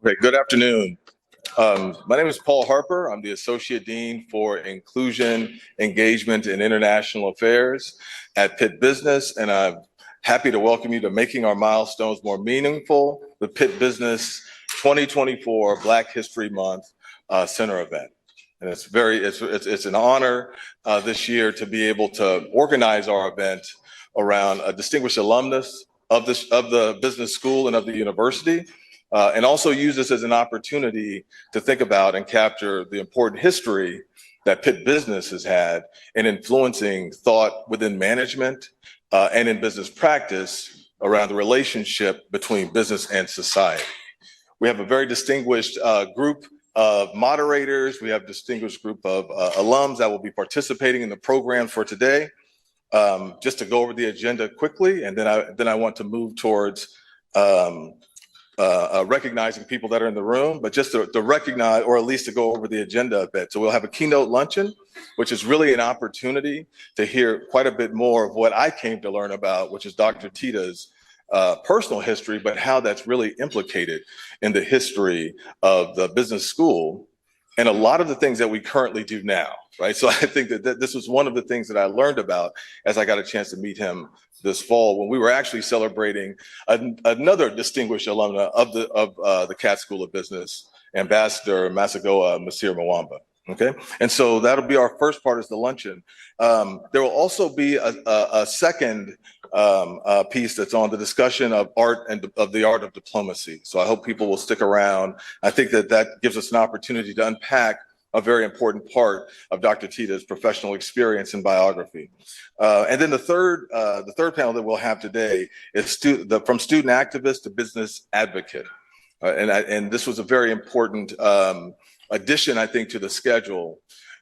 Okay, good afternoon. My name is Paul Harper. I'm the Associate Dean for Inclusion, Engagement, and International Affairs at Pitt Business, and I'm happy to welcome you to Making Our Milestones More Meaningful, the Pitt Business 2024 Black History Month Center event. And it's an honor this year to be able to organize our event around a distinguished alumnus of the business school and of the university. And also use this as an opportunity to think about and capture the important history that Pitt Business has had in influencing thought within management and in business practice around the relationship between business and society. We have a very distinguished group of moderators. We have a distinguished group of alums that will be participating in the program for today. Just to go over the agenda quickly, and then I want to move towards recognizing people that are in the room, but just to recognize, or at least to go over the agenda a bit. So we'll have a keynote luncheon, which is really an opportunity to hear quite a bit more of what I came to learn about, which is Dr. Tita's personal history, but how that's really implicated in the history of the business school and a lot of the things that we currently do now, right? So I think that this was one of the things that I learned about as I got a chance to meet him this fall when we were actually celebrating another distinguished alumna of the Catt School of Business, Ambassador Masagoa Masir Mwamba. Okay, and so that'll be our first part, is the luncheon. There will also be a second piece that's on the discussion of art and of the art of diplomacy. So I hope people will stick around. I think that gives us an opportunity to unpack a very important part of Dr. Tita's professional experience and biography. And then the third panel that we'll have today is from student activist to business advocate. And this was a very important addition, I think, to the schedule,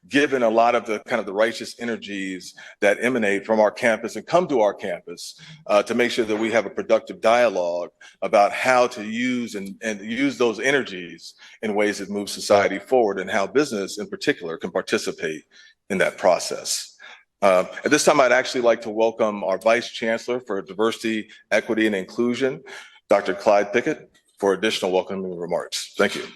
given a lot of the kind of the righteous energies that emanate from our campus and come to our campus to make sure that we have a productive dialogue about how to use and use those energies in ways that move society forward, and how business in particular can participate in that process. At this time, I'd actually like to welcome our Vice Chancellor for Diversity, Equity, and Inclusion, Dr. Clyde Pickett, for additional welcoming remarks. Thank you.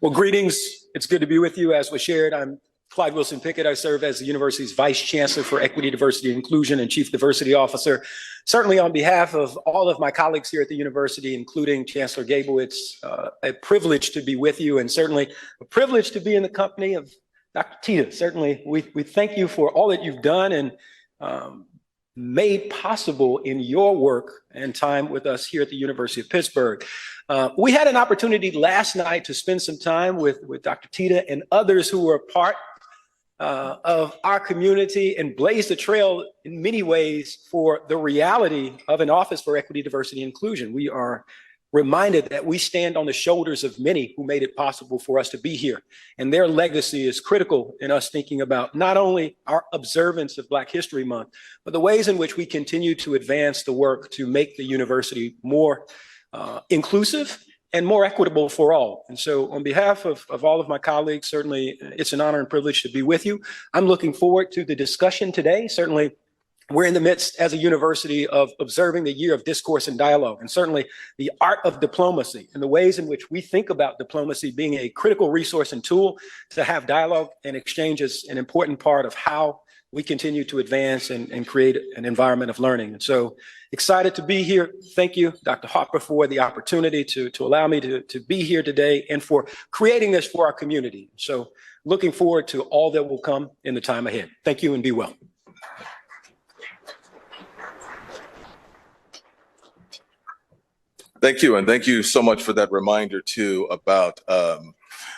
Well, greetings. It's good to be with you. As was shared, I'm Clyde Wilson Pickett. I serve as the university's Vice Chancellor for Equity, Diversity, and Inclusion and Chief Diversity Officer. Certainly on behalf of all of my colleagues here at the university, including Chancellor Gable, it's a privilege to be with you, and certainly a privilege to be in the company of Dr. Tita. Certainly, we thank you for all that you've done and made possible in your work and time with us here at the University of Pittsburgh. We had an opportunity last night to spend some time with Dr. Tita and others who were part of our community and blazed the trail in many ways for the reality of an Office for Equity, Diversity, and Inclusion. We are reminded that we stand on the shoulders of many who made it possible for us to be here. And their legacy is critical in us thinking about not only our observance of Black History Month, but the ways in which we continue to advance the work to make the university more inclusive and more equitable for all. And so on behalf of all of my colleagues, certainly it's an honor and privilege to be with you. I'm looking forward to the discussion today. Certainly we're in the midst as a university of observing the year of discourse and dialogue, and certainly the art of diplomacy and the ways in which we think about diplomacy being a critical resource and tool to have dialogue and exchange is an important part of how we continue to advance and create an environment of learning. And so excited to be here. Thank you, Dr. Harper, for the opportunity to allow me to be here today and for creating this for our community. So looking forward to all that will come in the time ahead. Thank you and be well. Thank you, and thank you so much for that reminder too about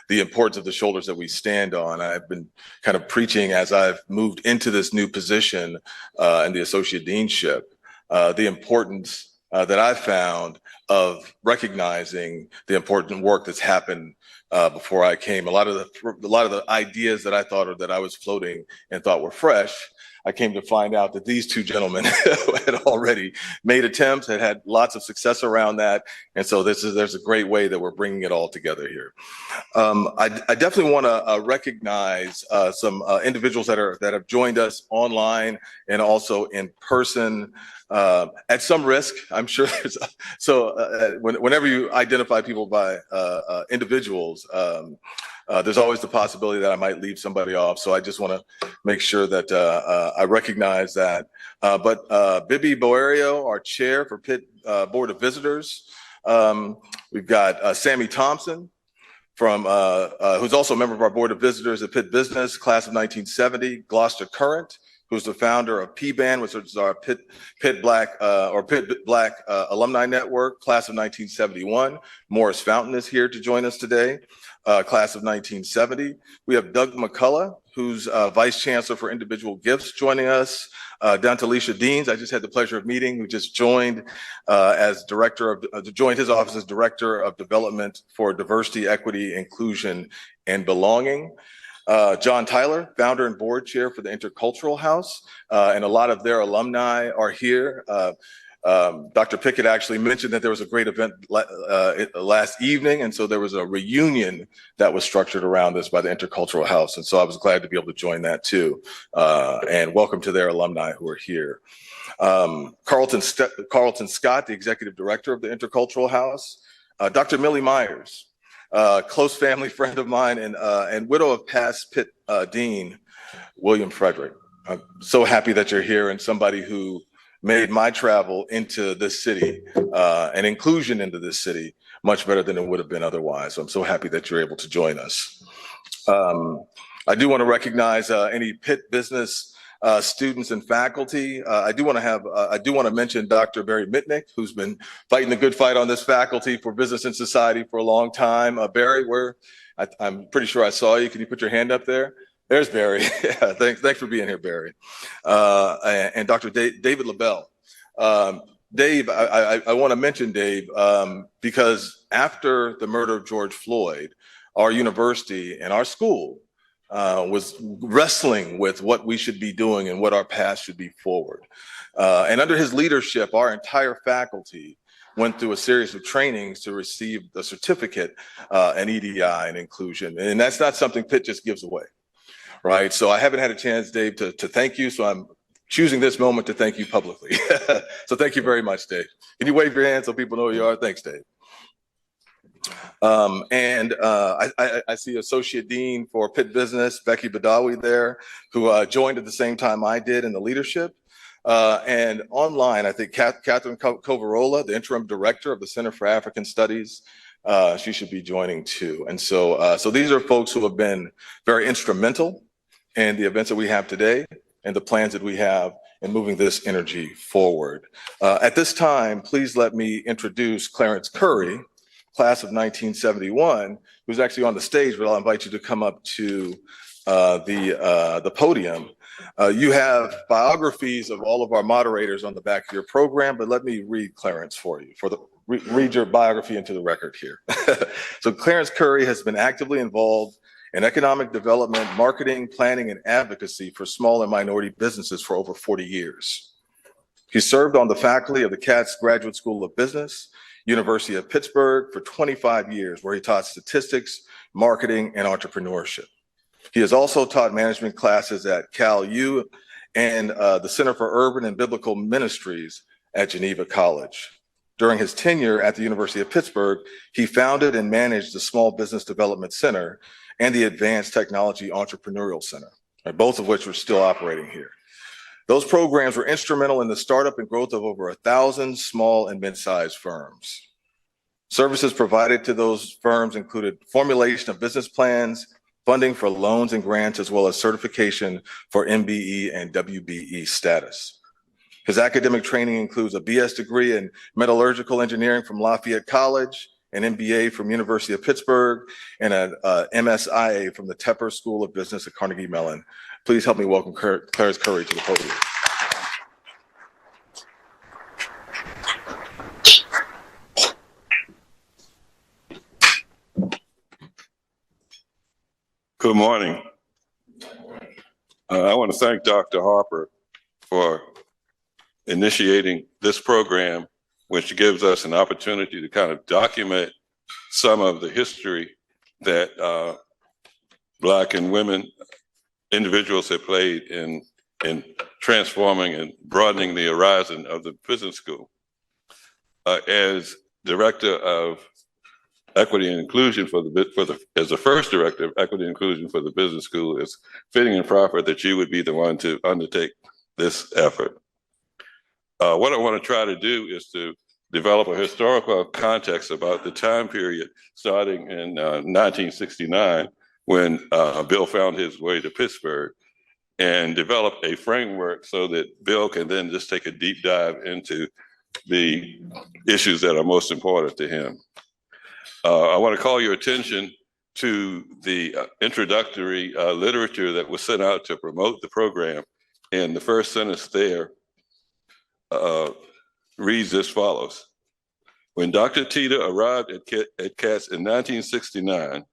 the importance of the shoulders that we stand on. I've been kind of preaching as I've moved into this new position in the associate deanship, the importance that I've found of recognizing the important work that's happened before I came. A lot of the ideas that I thought or that I was floating and thought were fresh, I came to find out that these two gentlemen had already made attempts, had lots of success around that. And so there's a great way that we're bringing it all together here. I definitely want to recognize some individuals that have joined us online and also in person. At some risk, I'm sure. Whenever you identify people by individuals, there's always the possibility that I might leave somebody off. So I just want to make sure that I recognize that. But Bibi Boerio, our chair for Pitt Board of Visitors. We've got Sammy Thompson, who's also a member of our Board of Visitors at Pitt Business, class of 1970. Gloucester Current, who's the founder of PBAN, which is our Pitt Black Alumni Network, class of 1971. Morris Fountain is here to join us today, class of 1970. We have Doug McCullough, who's Vice Chancellor for Individual Gifts, joining us. Down to Alicia Deans, I just had the pleasure of meeting, who just joined joined his office as Director of Development for Diversity, Equity, Inclusion, and Belonging. John Tyler, founder and board chair for the Intercultural House, and a lot of their alumni are here. Dr. Pickett actually mentioned that there was a great event last evening, and so there was a reunion that was structured around this by the Intercultural House, and so I was glad to be able to join that too. And welcome to their alumni who are here. Carlton Scott, the executive director of the Intercultural House. Dr. Millie Myers, close family friend of mine and widow of past Pitt Dean William Frederick. I'm so happy that you're here, and somebody who made my travel into this city and inclusion into this city much better than it would have been otherwise. So I'm so happy that you're able to join us. I do want to recognize any Pitt Business students and faculty. I do want to mention Dr. Barry Mitnick, who's been fighting the good fight on this faculty for business and society for a long time. Barry, I'm pretty sure I saw you. Can you put your hand up there? There's Barry. Yeah, thanks for being here, Barry. And Dr. David LaBelle. Dave, I want to mention Dave because after the murder of George Floyd, our university and our school was wrestling with what we should be doing and what our path should be forward. And under his leadership, our entire faculty went through a series of trainings to receive the certificate in EDI and inclusion. And that's not something Pitt just gives away. Right. So I haven't had a chance, Dave, to thank you. So I'm choosing this moment to thank you publicly. So thank you very much, Dave. Can you wave your hand so people know who you are? Thanks, Dave. I see Associate Dean for Pitt Business, Becky Badawi there, who joined at the same time I did in the leadership. And online, I think Catherine Covarola, the interim director of the Center for African Studies, she should be joining too. And so these are folks who have been very instrumental in the events that we have today and the plans that we have in moving this energy forward. At this time, please let me introduce Clarence Curry, class of 1971, who's actually on the stage, but I'll invite you to come up to the podium. You have biographies of all of our moderators on the back of your program, but let me read Clarence for you, read your biography into the record here. So Clarence Curry has been actively involved in economic development, marketing, planning, and advocacy for small and minority businesses for over 40 years. He served on the faculty of the Katz Graduate School of Business, University of Pittsburgh for 25 years, where he taught statistics, marketing, and entrepreneurship. He has also taught management classes at Cal U and the Center for Urban and Biblical Ministries at Geneva College. During his tenure at the University of Pittsburgh, he founded and managed the Small Business Development Center and the Advanced Technology Entrepreneurial Center, both of which are still operating here. Those programs were instrumental in the startup and growth of over 1,000 small and mid-sized firms. Services provided to those firms included formulation of business plans, funding for loans and grants, as well as certification for MBE and WBE status. His academic training includes a BS degree in metallurgical engineering from Lafayette College, an MBA from University of Pittsburgh, and an MSIA from the Tepper School of Business at Carnegie Mellon. Please help me welcome Clarence Curry to the podium. Good morning. I want to thank Dr. Harper for initiating this program, which gives us an opportunity to kind of document some of the history that Black and women individuals have played in transforming and broadening the horizon of the business school. As director of equity and inclusion as the first director of equity and inclusion for the business school, it's fitting and proper that you would be the one to undertake this effort. What I want to try to do is to develop a historical context about the time period starting in 1969 when Bill found his way to Pittsburgh, and develop a framework so that Bill can then just take a deep dive into the issues that are most important to him. I want to call your attention to the introductory literature that was sent out to promote the program. And the first sentence there reads as follows. When Dr. Tita arrived at CATS in 1969,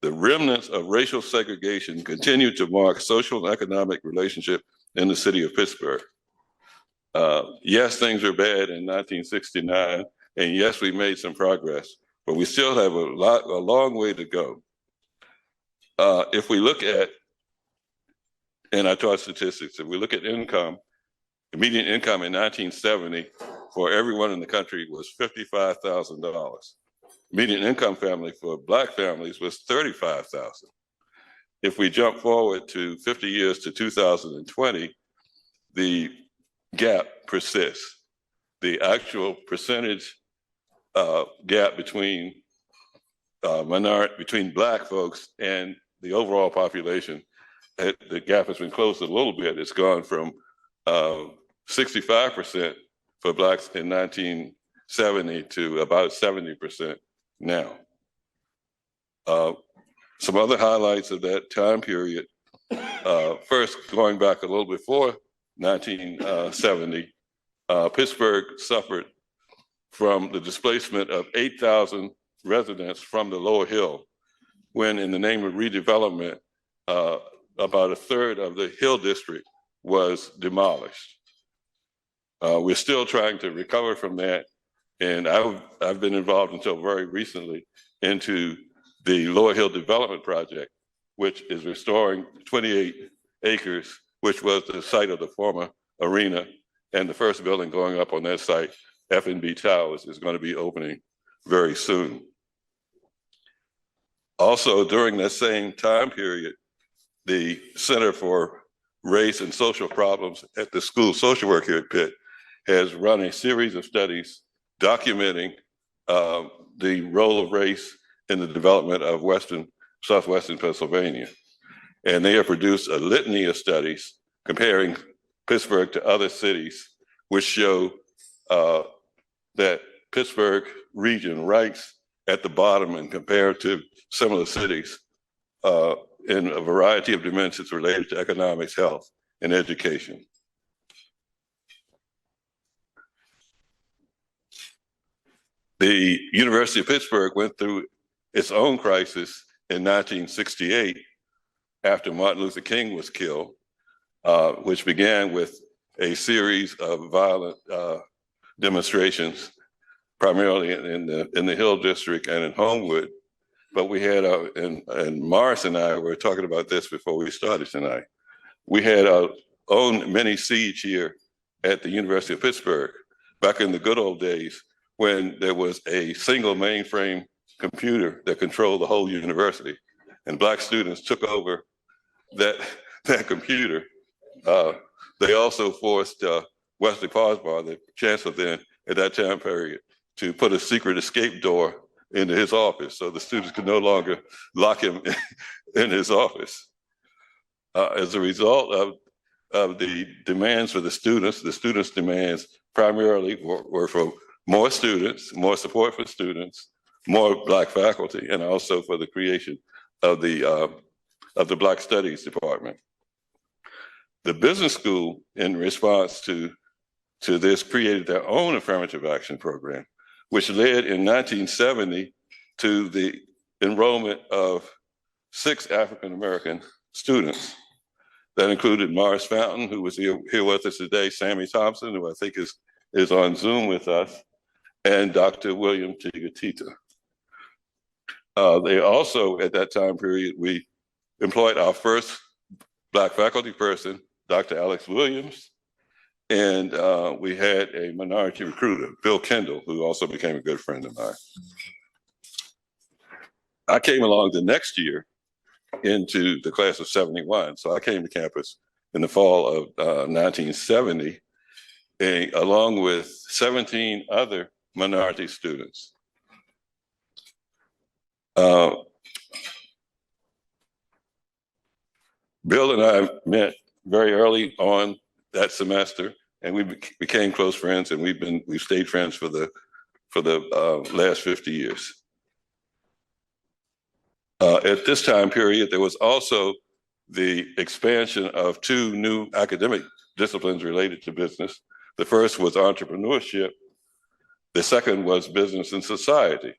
the remnants of racial segregation continued to mark social and economic relationship in the city of Pittsburgh. Yes, things were bad in 1969, and yes, we made some progress, but we still have a long way to go. If we look at, and I taught statistics, if we look at income, the median income in 1970 for everyone in the country was $55,000. Median income family for Black families was $35,000. If we jump forward to 50 years to 2020, the gap persists. The actual percentage gap between between Black folks and the overall population, the gap has been closed a little bit. It's gone from 65% for Blacks in 1970 to about 70% now. Some other highlights of that time period, first going back a little before 1970, Pittsburgh suffered from the displacement of 8,000 residents from the Lower Hill, when in the name of redevelopment, about a third of the Hill District was demolished. We're still trying to recover from that. And I've been involved until very recently into the Lower Hill Development Project, which is restoring 28 acres, which was the site of the former arena. And the first building going up on that site, F&B Towers, is going to be opening very soon. Also, during that same time period, the Center for Race and Social Problems at the School of Social Work here at Pitt has run a series of studies documenting the role of race in the development of southwestern Pennsylvania. And they have produced a litany of studies comparing Pittsburgh to other cities, which show that Pittsburgh region ranks at the bottom and compared to similar cities in a variety of dimensions related to economics, health, and education. The University of Pittsburgh went through its own crisis in 1968 after Martin Luther King was killed, which began with a series of violent demonstrations, primarily in the Hill District and in Homewood. But we had, and Morris and I were talking about this before we started tonight. We had our own mini siege here at the University of Pittsburgh back in the good old days, when there was a single mainframe computer that controlled the whole university, and Black students took over that computer. They also forced Wesley Posbar, the chancellor then at that time period, to put a secret escape door into his office so the students could no longer lock him in his office. As a result of the demands for the students' demands primarily were for more students, more support for students, more Black faculty, and also for the creation of the Black Studies Department. The business school, in response to this, created their own affirmative action program, which led in 1970 to the enrollment of 6 African-American students. That included Morris Fountain, who was here with us today, Sammy Thompson, who I think is on Zoom with us, and Dr. William Tiga Tita. They also, at that time period, we employed our first Black faculty person, Dr. Alex Williams, and we had a minority recruiter, Bill Kendall, who also became a good friend of mine. I came along the next year into the class of 71. So I came to campus in the fall of 1970, along with 17 other minority students. Bill and I met very early on that semester, and we became close friends, and we've stayed friends for the last 50 years. At this time period, there was also the expansion of two new academic disciplines related to business. The first was entrepreneurship. The second was business and society.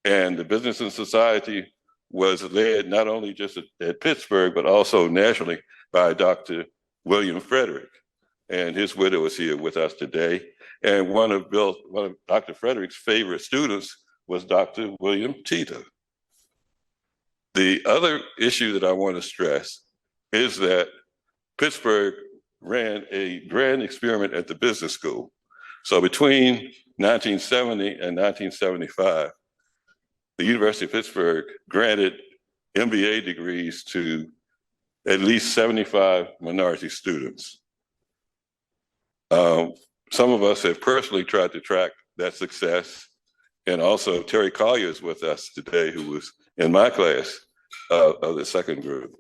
And the business and society was led not only just at Pittsburgh, but also nationally by Dr. William Frederick. And his widow is here with us today. And one of Dr. Frederick's favorite students was Dr. William Tita. The other issue that I want to stress is that Pittsburgh ran a grand experiment at the business school. So between 1970 and 1975, the University of Pittsburgh granted MBA degrees to at least 75 minority students. Some of us have personally tried to track that success. And also Terry Collier is with us today, who was in my class of the second group.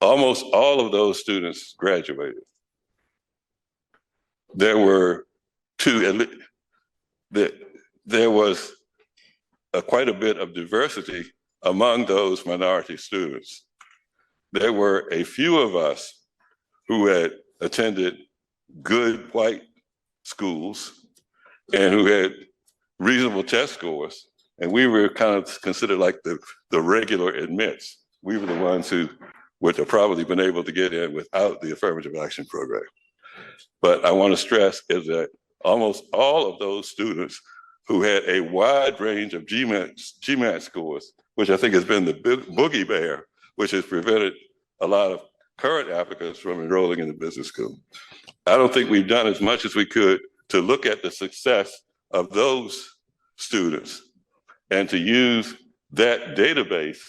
Almost all of those students graduated. There were there was quite a bit of diversity among those minority students. There were a few of us who had attended good white schools and who had reasonable test scores, and we were kind of considered like the regular admits. We were the ones who would have probably been able to get in without the affirmative action program. But I want to stress is that almost all of those students who had a wide range of GMAT scores, which I think has been the boogie bear, which has prevented a lot of current applicants from enrolling in the business school. I don't think we've done as much as we could to look at the success of those students and to use that database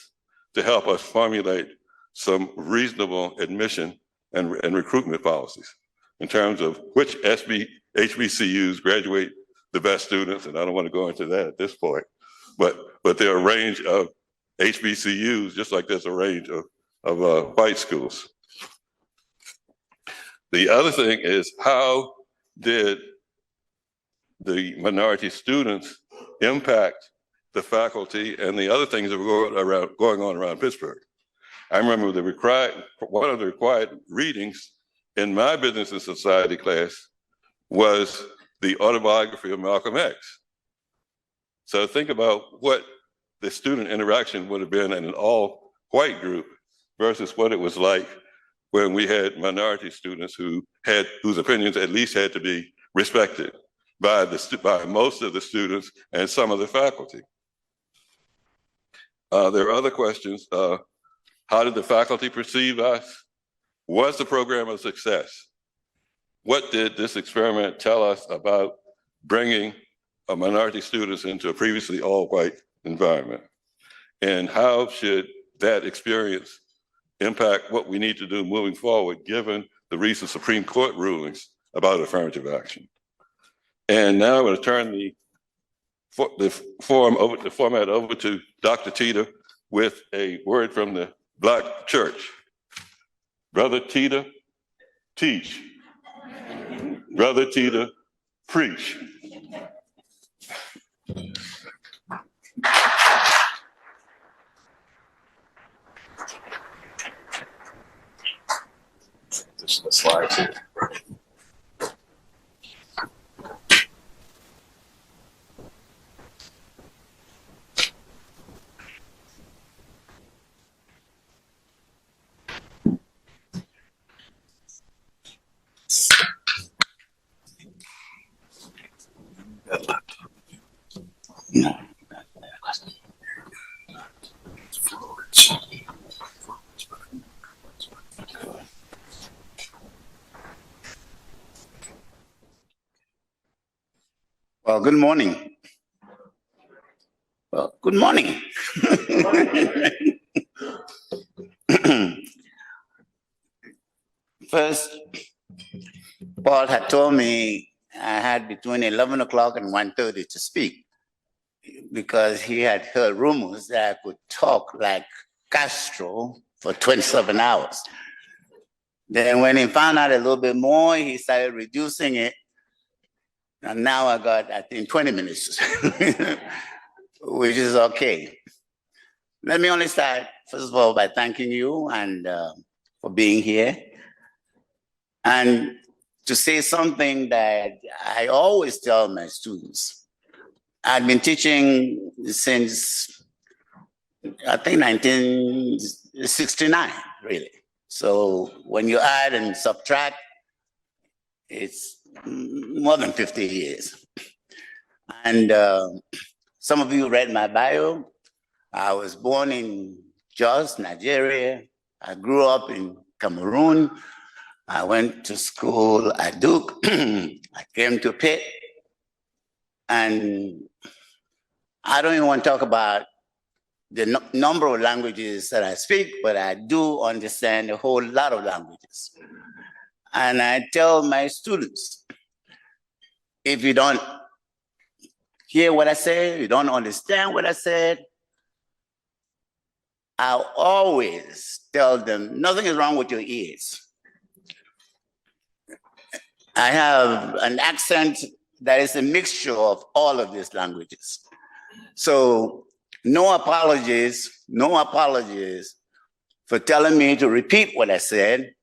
to help us formulate some reasonable admission and recruitment policies in terms of which HBCUs graduate the best students, and I don't want to go into that at this point, but there are a range of HBCUs, just like there's a range of white schools. The other thing is, how did the minority students impact the faculty and the other things that were going on around Pittsburgh? I remember one of the required readings in my business and society class was the autobiography of Malcolm X. So think about what the student interaction would have been in an all white group versus what it was like when we had minority students whose opinions at least had to be respected by most of the students and some of the faculty. There are other questions. How did the faculty perceive us? Was the program a success? What did this experiment tell us about bringing minority students into a previously all-white environment? And how should that experience impact what we need to do moving forward, given the recent Supreme Court rulings about affirmative action? And now I'm going to turn the format over to Dr. Tita with a word from the Black Church. Brother Tita, teach. Brother Tita, preach. This is the slides here. No. Well, good morning. Well, good morning. First, Paul had told me I had between 11 o'clock and 1:30 to speak because he had heard rumors that I could talk like Castro for 27 hours. Then when he found out a little bit more, he started reducing it. And now I got, I think, 20 minutes, which is okay. Let me only start, first of all, by thanking you and for being here. And to say something that I always tell my students. I've been teaching since, I think, 1969, really. So when you add and subtract, it's more than 50 years. And some of you read my bio. I was born in Jos, Nigeria. I grew up in Cameroon. I went to school at Duke. I came to Pitt. And I don't even want to talk about the number of languages that I speak, but I do understand a whole lot of languages. And I tell my students, if you don't hear what I say, you don't understand what I said, I'll always tell them, nothing is wrong with your ears. I have an accent that is a mixture of all of these languages. So no apologies for telling me to repeat what I said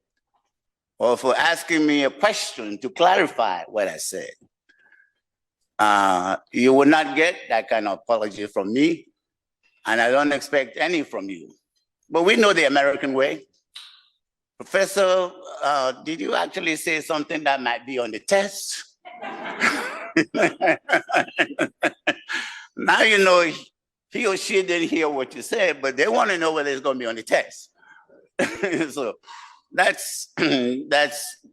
or for asking me a question to clarify what I said. You will not get that kind of apology from me, and I don't expect any from you. But we know the American way. Professor, did you actually say something that might be on the test? Now you know he or she didn't hear what you said, but they want to know whether it's going to be on the test. So that's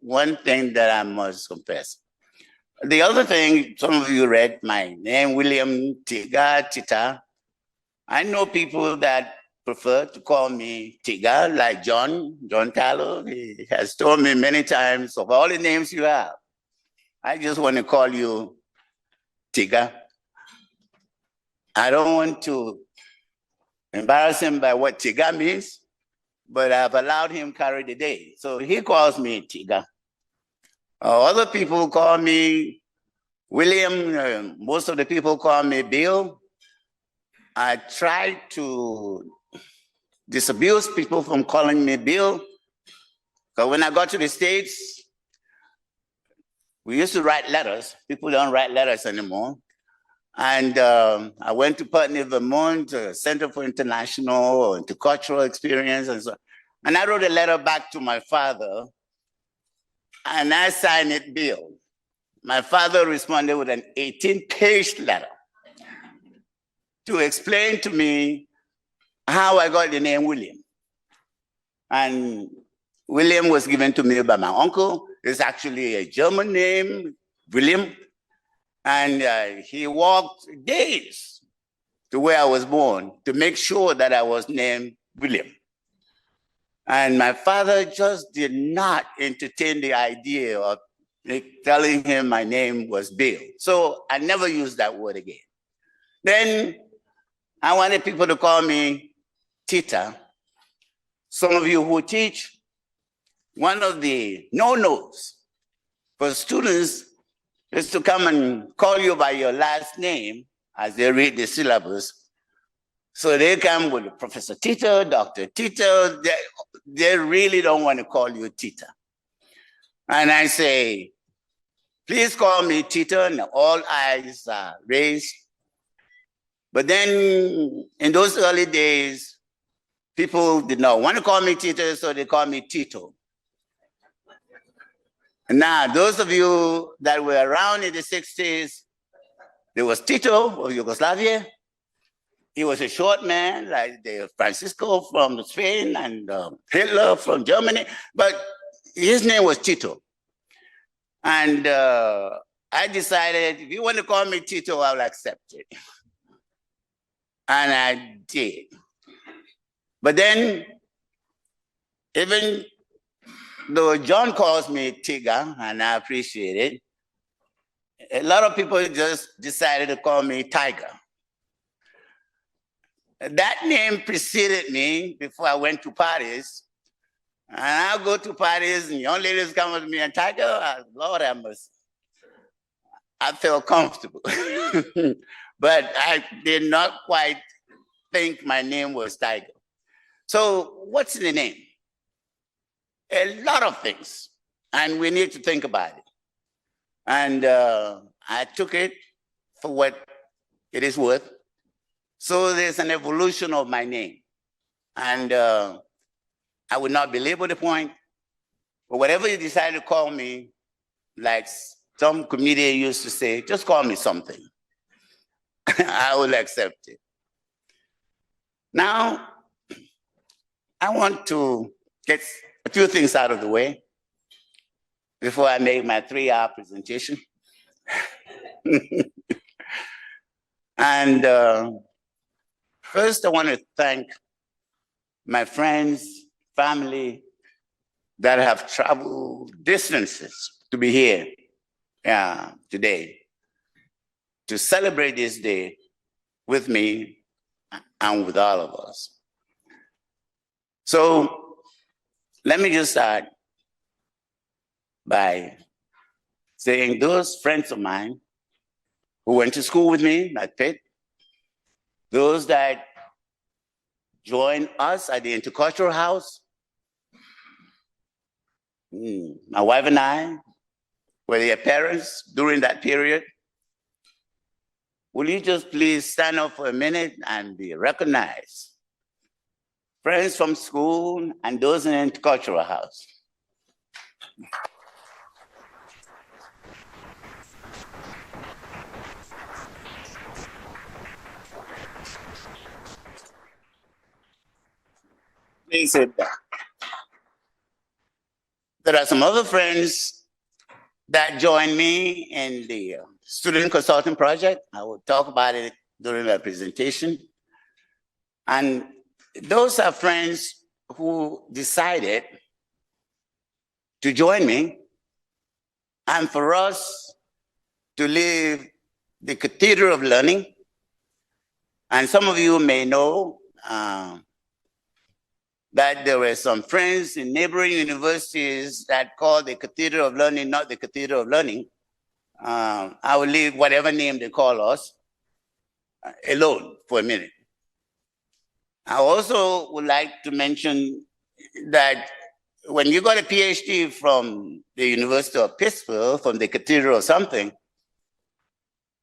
one thing that I must confess. The other thing, some of you read my name, William Tiga, Tita. I know people that prefer to call me Tiga, like John Tyler. He has told me many times, of all the names you have, I just want to call you Tiga. I don't want to embarrass him by what Tiga means, but I've allowed him carry the day. So he calls me Tiga. Other people call me William. Most of the people call me Bill. I try to disabuse people from calling me Bill, because when I got to the States, we used to write letters. People don't write letters anymore. And I went to Putney, Vermont, Center for International and Cultural Experience, and so. And I wrote a letter back to my father, and I signed it Bill. My father responded with an 18-page letter to explain to me how I got the name William. And William was given to me by my uncle. It's actually a German name, William. And he walked days to where I was born to make sure that I was named William. And my father just did not entertain the idea of telling him my name was Bill. So I never used that word again. Then I wanted people to call me Tita. Some of you who teach, one of the no-nos for students is to come and call you by your last name as they read the syllabus. So they come with Professor Tita, Dr. Tita. They really don't want to call you Tita. And I say, please call me Tita, and all eyes are raised. But then in those early days, people did not want to call me Tita, so they called me Tito. Now, those of you that were around in the 60s, There was Tito of Yugoslavia. He was a short man, like the Francisco from Spain and Hitler from Germany, but his name was Tito. And I decided, if you want to call me Tito, I'll accept it. And I did. But then, even though John calls me Tiga, and I appreciate it, a lot of people just decided to call me Tiger. That name preceded me before I went to parties. And I'll go to parties and young ladies come with me and Tiger, Lord have mercy. I felt comfortable. But I did not quite think my name was Tiger. So what's the name? A lot of things. And we need to think about it. And I took it for what it is worth. So there's an evolution of my name. And I would not belabor the point, but whatever you decide to call me, like some comedian used to say, just call me something. I will accept it. Now, I want to get a few things out of the way before I make my 3-hour presentation. And first, I want to thank my friends, family that have traveled distances to be here today to celebrate this day with me and with all of us. So let me just start by saying those friends of mine who went to school with me at Pitt, those that joined us at the Intercultural House, my wife and I were their parents during that period. Will you just please stand up for a minute and be recognized? Friends from school and those in the Intercultural House. Please sit down. There are some other friends that joined me in the Student Consulting Project. I will talk about it during my presentation. And those are friends who decided to join me and for us to leave the Cathedral of Learning. And some of you may know that there were some friends in neighboring universities that called the Cathedral of Learning not the Cathedral of Learning. I will leave whatever name they call us alone for a minute. I also would like to mention that when you got a PhD from the University of Pittsburgh, from the Cathedral or something,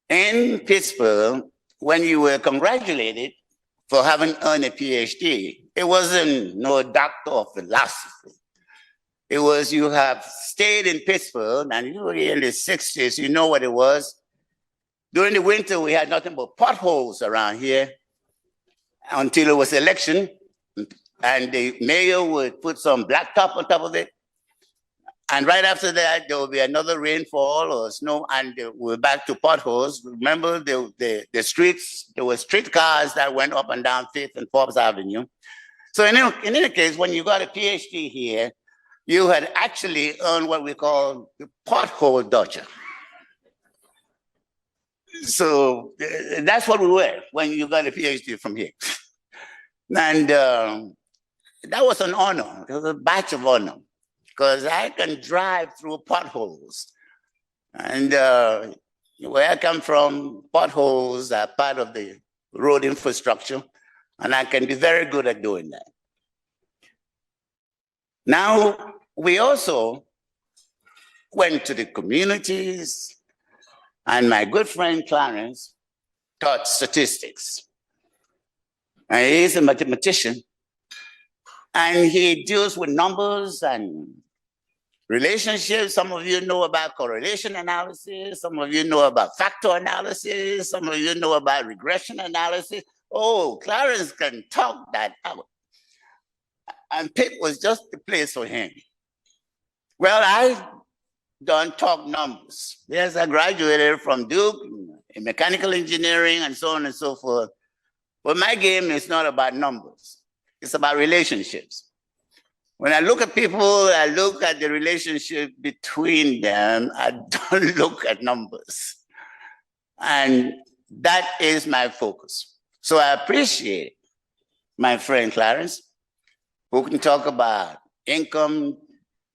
in Pittsburgh, when you were congratulated for having earned a PhD, it wasn't no doctor of philosophy. It was you have stayed in Pittsburgh, and you were in the 60s, you know what it was. During the winter, we had nothing but potholes around here until it was election, and the mayor would put some blacktop on top of it. And right after that, there will be another rainfall or snow, and we're back to potholes. Remember the streets, there were streetcars that went up and down 5th and 4th Avenue. So in any case, when you got a PhD here, you had actually earned what we call the pothole dodger. So that's what we were when you got a PhD from here. And that was an honor. It was a badge of honor because I can drive through potholes. And where I come from, potholes are part of the road infrastructure, and I can be very good at doing that. Now, we also went to the communities, and my good friend Clarence taught statistics. And he's a mathematician, and he deals with numbers and relationships. Some of you know about correlation analysis. Some of you know about factor analysis. Some of you know about regression analysis. Oh, Clarence can talk that out. And Pitt was just the place for him. Well, I don't talk numbers. Yes, I graduated from Duke in mechanical engineering and so on and so forth. But my game is not about numbers. It's about relationships. When I look at people, I look at the relationship between them. I don't look at numbers. And that is my focus. So I appreciate my friend Clarence, who can talk about income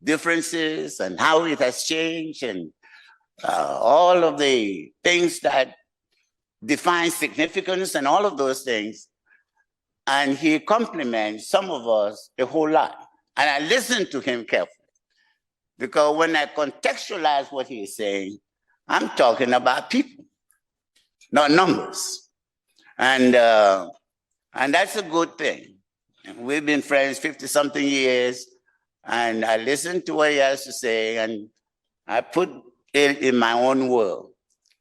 differences and how it has changed and all of the things that define significance and all of those things. And he compliments some of us a whole lot. And I listen to him carefully, because when I contextualize what he's saying, I'm talking about people, not numbers. And that's a good thing. We've been friends 50-something years, and I listen to what he has to say, and I put it in my own world,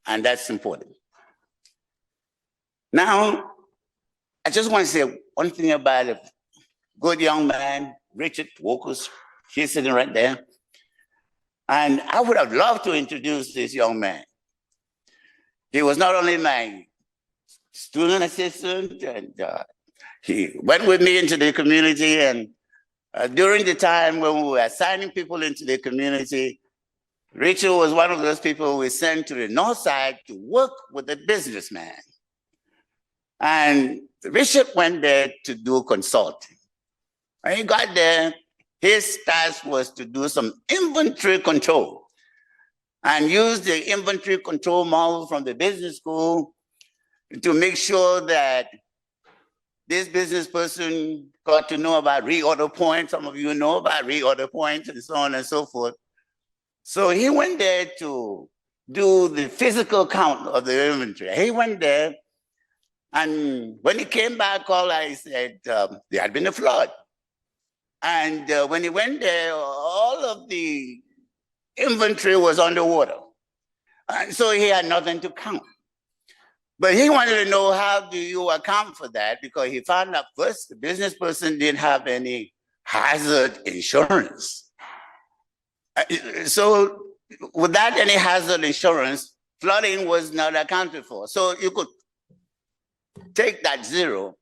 and that's important. Now, I just want to say one thing about a good young man, Richard Walker's. He's sitting right there. And I would have loved to introduce this young man. He was not only my student assistant, and he went with me into the community. And during the time when we were assigning people into the community, Richard was one of those people we sent to the north side to work with a businessman. And Richard went there to do consulting. When he got there, his task was to do some inventory control and use the inventory control model from the business school to make sure that this business person got to know about reorder points. Some of you know about reorder points and so on and so forth. So he went there to do the physical count of the inventory. He went there, and when he came back, all I said, there had been a flood. And when he went there, all of the inventory was underwater. And so he had nothing to count. But he wanted to know, how do you account for that? Because he found out first, the business person didn't have any hazard insurance. So without any hazard insurance, flooding was not accounted for. So you could take that zero,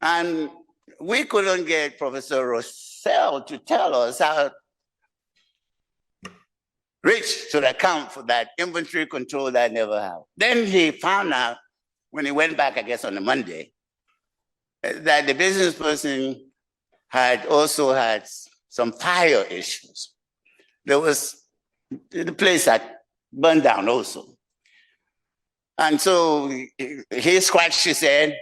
and we couldn't get Professor Rossell to tell us how Rich should account for that inventory control that never happened. Then he found out, when he went back, I guess on a Monday, that the business person had also had some fire issues. The place had burned down also. And so he scratched his head,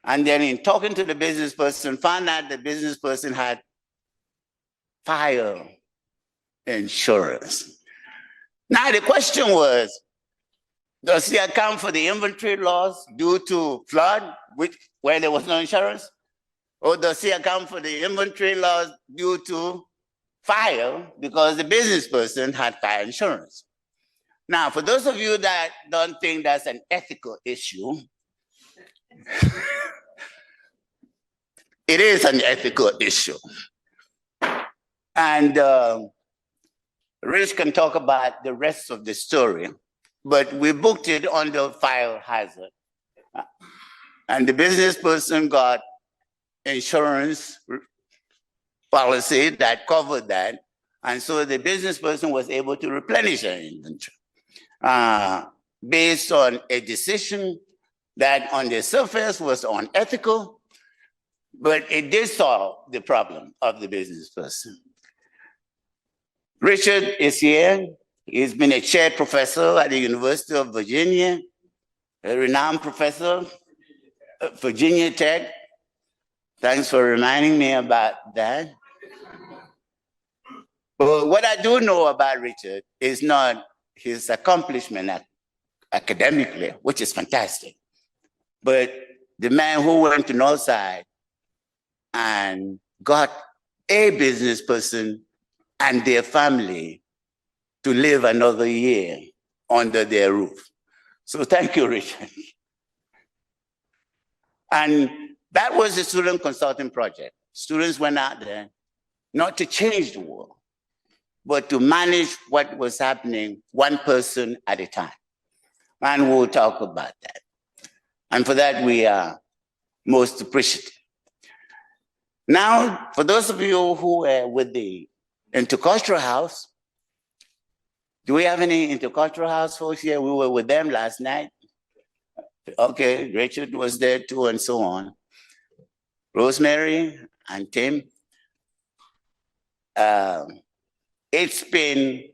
and then in talking to the business person, found out the business person had fire insurance. Now the question was, does he account for the inventory loss due to flood, where there was no insurance? Or does he account for the inventory loss due to fire because the business person had fire insurance? Now, for those of you that don't think that's an ethical issue, it is an ethical issue. And Rich can talk about the rest of the story, but we booked it under fire hazard. And the business person got insurance policy that covered that. And so the business person was able to replenish their inventory based on a decision that on the surface was unethical, but it did solve the problem of the business person. Richard is here. He's been a chair professor at the University of Virginia, a renowned professor at Virginia Tech. Thanks for reminding me about that. But what I do know about Richard is not his accomplishment academically, which is fantastic, but the man who went to Northside and got a business person and their family to live another year under their roof. So thank you, Richard. And that was the student consulting project. Students went out there not to change the world, but to manage what was happening one person at a time. And we'll talk about that. And for that, we are most appreciative. Now, for those of you who are with the Intercultural House, do we have any Intercultural House folks here? We were with them last night. Okay, Richard was there too, and so on. Rosemary and Tim. It's been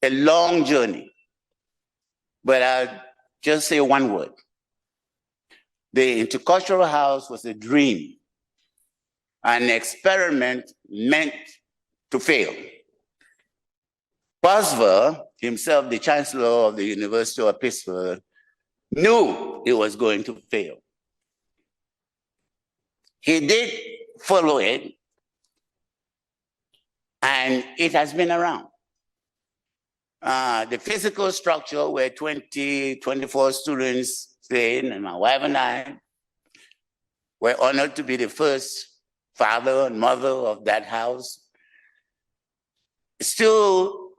a long journey, but I'll just say one word. The Intercultural House was a dream, an experiment meant to fail. Boswell, himself the Chancellor of the University of Pittsburgh, knew it was going to fail. He did follow it, and it has been around. The physical structure where 24 students stayed, and my wife and I were honored to be the first father and mother of that house, still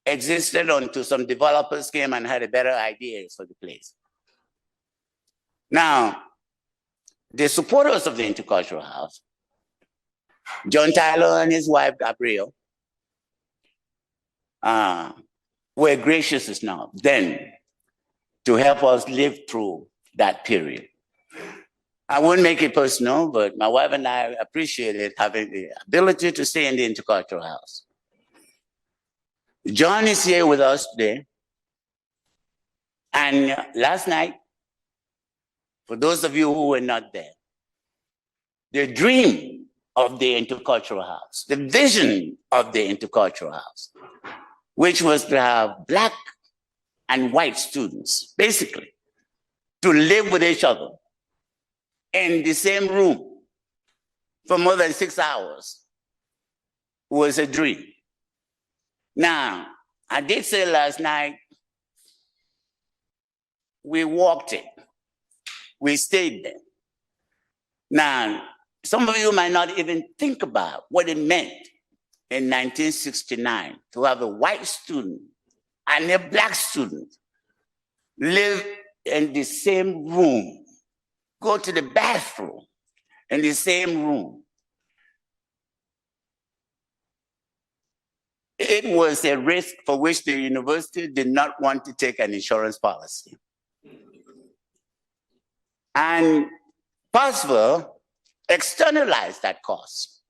existed until some developers came and had a better idea for the place. Now, the supporters of the Intercultural House, John Tyler and his wife, Gabrielle, were gracious enough then to help us live through that period. I wouldn't make it personal, but my wife and I appreciated having the ability to stay in the Intercultural House. John is here with us today. And last night, for those of you who were not there, the dream of the Intercultural House, the vision of the Intercultural House, which was to have Black and white students, basically, to live with each other in the same room for more than 6 hours, was a dream. Now, I did say last night, we walked it. We stayed there. Now, some of you might not even think about what it meant in 1969 to have a white student and a Black student live in the same room, go to the bathroom in the same room. It was a risk for which the university did not want to take an insurance policy. And Boswell externalized that cost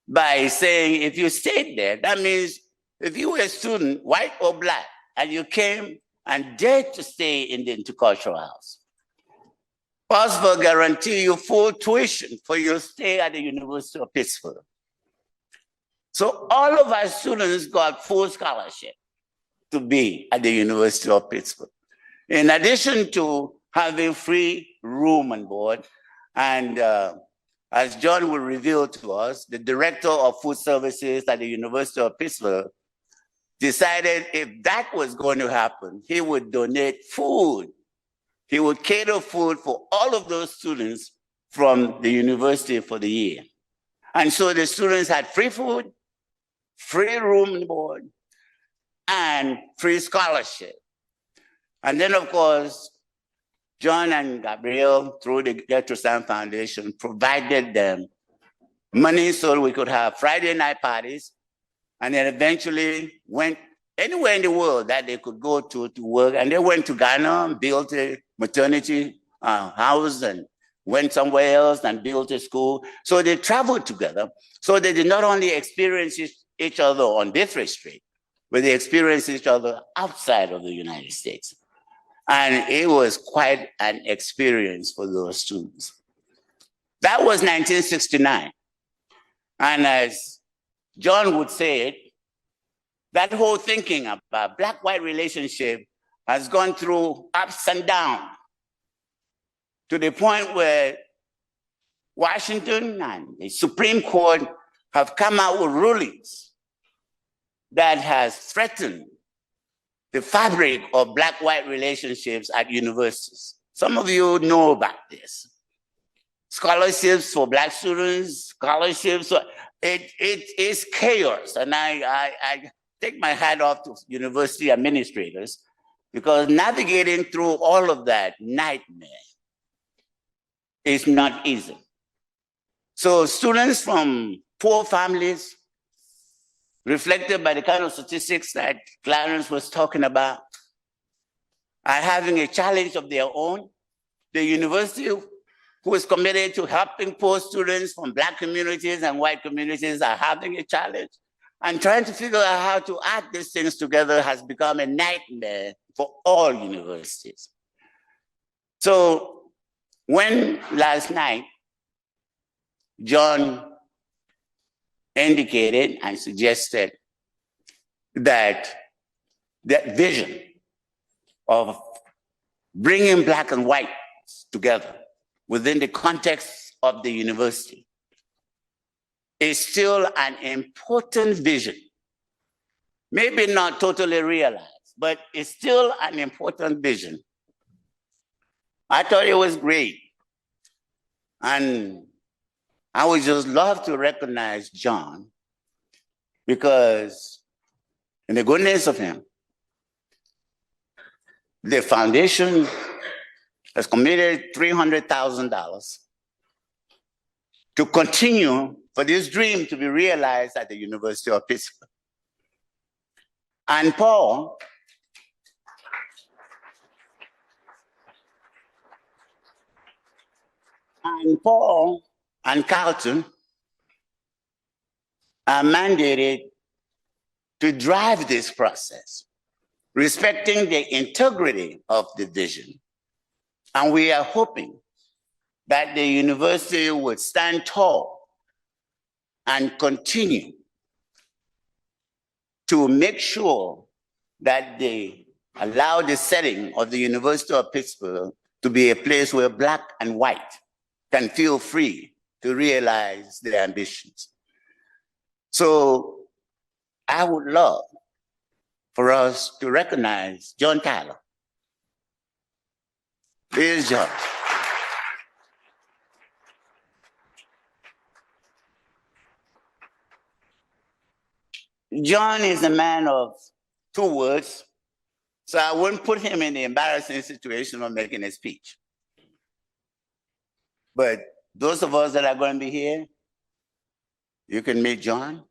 by saying, if you stayed there, that means if you were a student, white or Black, and you came and dared to stay in the Intercultural House, Boswell guaranteed you full tuition for your stay at the University of Pittsburgh. So all of our students got full scholarship to be at the University of Pittsburgh. In addition to having free room and board, and as John will reveal to us, the director of food services at the University of Pittsburgh decided if that was going to happen, he would donate food. He would cater food for all of those students from the university for the year. And so the students had free food, free room and board, and free scholarship. And then, of course, John and Gabrielle, through the Get to Stand Foundation, provided them money so we could have Friday night parties, and then eventually went anywhere in the world that they could go to work. And they went to Ghana and built a maternity house, and went somewhere else and built a school. So they traveled together. So they did not only experience each other on Bithray Street, but they experienced each other outside of the United States. And it was quite an experience for those students. That was 1969. And as John would say it, that whole thinking about Black-white relationship has gone through ups and downs to the point where Washington and the Supreme Court have come out with rulings that has threatened the fabric of Black-white relationships at universities. Some of you know about this. Scholarships for Black students, scholarships, it is chaos. And I take my hat off to university administrators because navigating through all of that nightmare is not easy. So students from poor families, reflected by the kind of statistics that Clarence was talking about, are having a challenge of their own. The university, who is committed to helping poor students from Black communities and white communities, are having a challenge. And trying to figure out how to add these things together has become a nightmare for all universities. So when last night, John indicated and suggested that that vision of bringing Black and white together within the context of the university is still an important vision. Maybe not totally realized, but it's still an important vision. I thought it was great. And I would just love to recognize John because in the goodness of him, the foundation has committed $300,000 to continue for this dream to be realized at the University of Pittsburgh. And Paul and Carlton are mandated to drive this process, respecting the integrity of the vision. And we are hoping that the university would stand tall and continue to make sure that they allow the setting of the University of Pittsburgh to be a place where Black and white can feel free to realize their ambitions. So I would love for us to recognize John Tyler. Here's John. John is a man of two words, so I wouldn't put him in the embarrassing situation of making a speech. But those of us that are going to be here, you can meet John.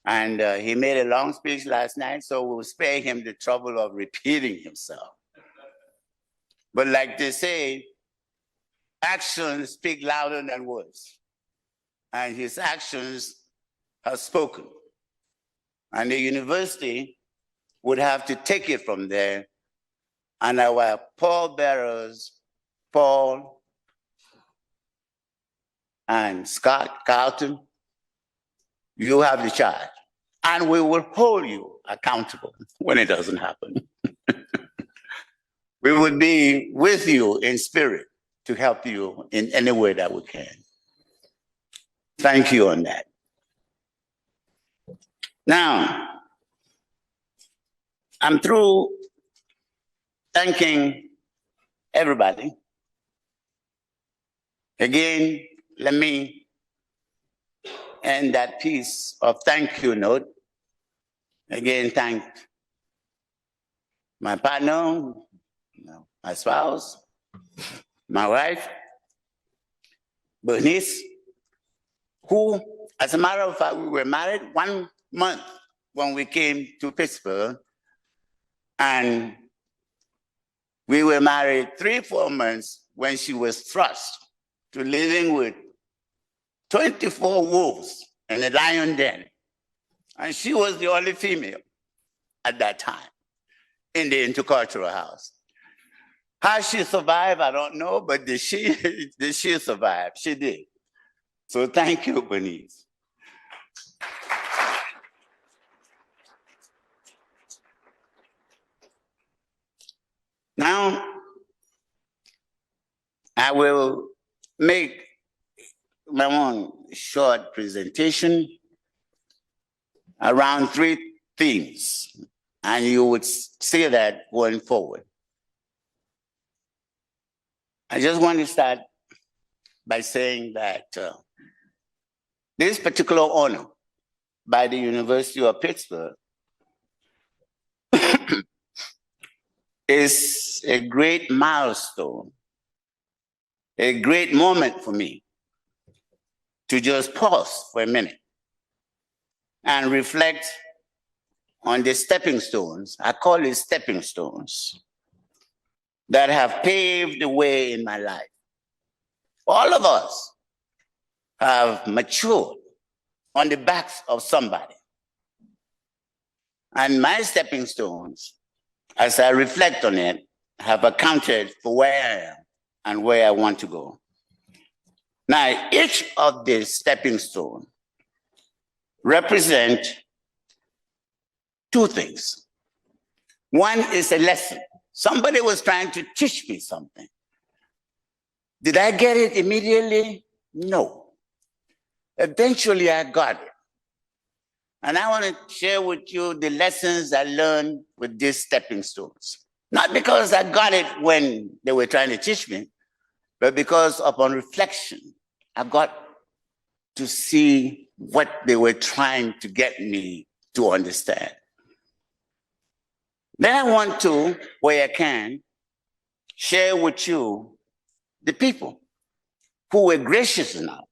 And he made a long speech last night, so we'll spare him the trouble of repeating himself. But like they say, actions speak louder than words. And his actions have spoken. And the university would have to take it from there. And our pallbearers, Paul and Scott Carlton, you have the charge. And we will hold you accountable when it doesn't happen. We would be with you in spirit to help you in any way that we can. Thank you on that. Now, I'm through thanking everybody. Again, let me end that piece of thank you note. Again, thank my partner, my spouse, my wife, Bernice, who, as a matter of fact, we were married 1 month when we came to Pittsburgh, and we were married 3-4 months when she was thrust to living with 24 wolves in a lion den. And she was the only female at that time in the intercultural house. How she survived, I don't know, but did she survive? She did. So thank you, Bernice. Now, I will make my own short presentation around 3 themes, and you would see that going forward. I just want to start by saying that this particular honor by the University of Pittsburgh is a great milestone, a great moment for me to just pause for a minute and reflect on the stepping stones, I call it stepping stones, that have paved the way in my life. All of us have matured on the backs of somebody. And my stepping stones, as I reflect on it, have accounted for where I am and where I want to go. Now, each of these stepping stones represent 2 things. One is a lesson. Somebody was trying to teach me something. Did I get it immediately? No. Eventually, I got it. And I want to share with you the lessons I learned with these stepping stones. Not because I got it when they were trying to teach me, but because upon reflection, I got to see what they were trying to get me to understand. Then I want to, where I can, share with you the people who were gracious enough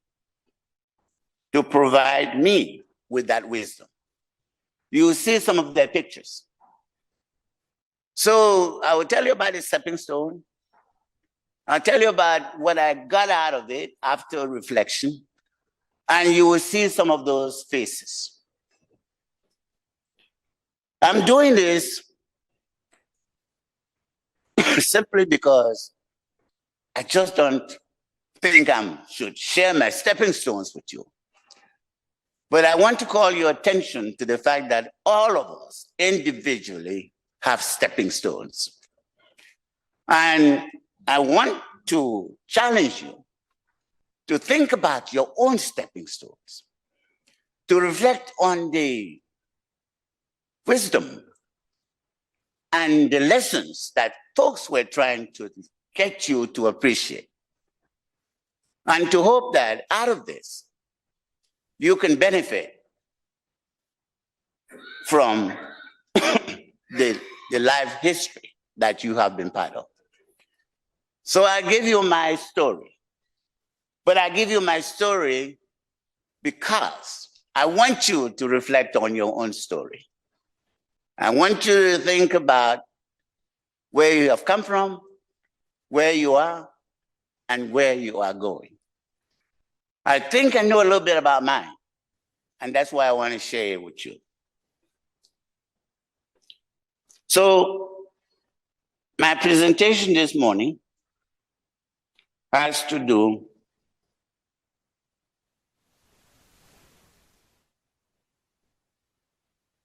to provide me with that wisdom. You see some of their pictures. So I will tell you about the stepping stone. I'll tell you about what I got out of it after reflection, and you will see some of those faces. I'm doing this simply because I just don't think I should share my stepping stones with you. But I want to call your attention to the fact that all of us individually have stepping stones. And I want to challenge you to think about your own stepping stones, to reflect on the wisdom and the lessons that folks were trying to get you to appreciate. And to hope that out of this, you can benefit from the life history that you have been part of. So I give you my story, but I give you my story because I want you to reflect on your own story. I want you to think about where you have come from, where you are, and where you are going. I think I know a little bit about mine, and that's why I want to share it with you. So my presentation this morning has to do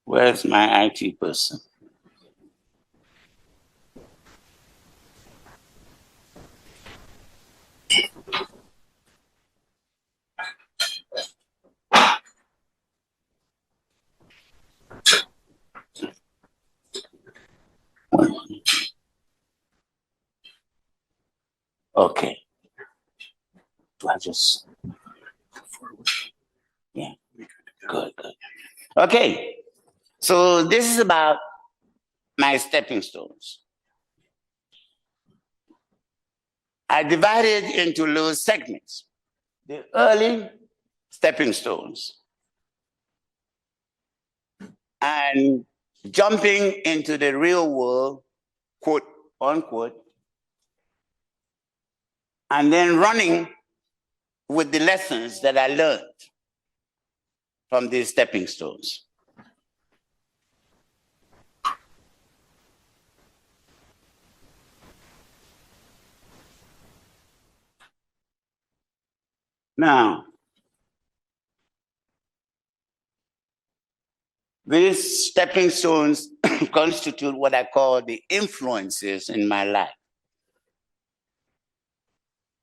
where's my IT person? Okay. Do I just? Yeah. Good, good. Okay. So this is about my stepping stones. I divided into little segments. The early stepping stones. And jumping into the real world, quote unquote, and then running with the lessons that I learned from these stepping stones. Now, these stepping stones constitute what I call the influences in my life.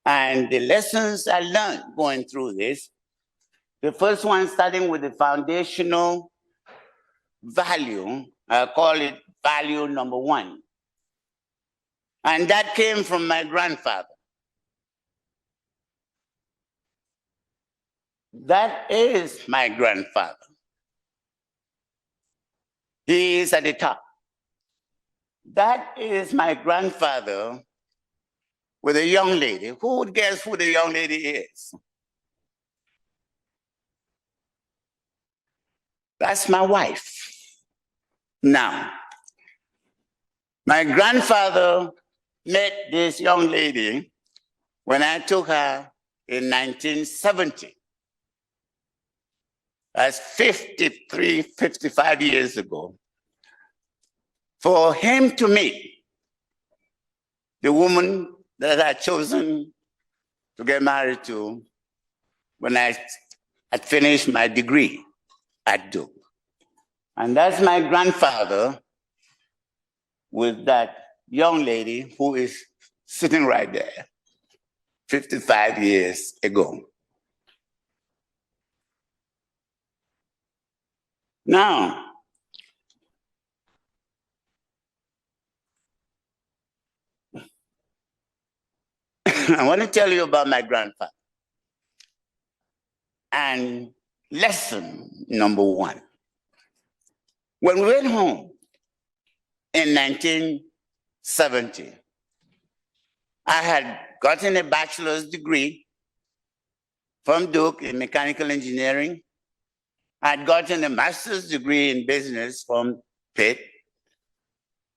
And the lessons I learned going through this, the first one starting with the foundational value, I call it value number one. And that came from my grandfather. That is my grandfather. He is at the top. That is my grandfather with a young lady. Who would guess who the young lady is? That's my wife. Now, my grandfather met this young lady when I took her in 1970. That's 53, 55 years ago. For him to meet the woman that I'd chosen to get married to when I had finished my degree at Duke. And that's my grandfather with that young lady who is sitting right there 55 years ago. Now, I want to tell you about my grandfather. And lesson number one. When we went home in 1970, I had gotten a bachelor's degree from Duke in mechanical engineering. I had gotten a master's degree in business from Pitt.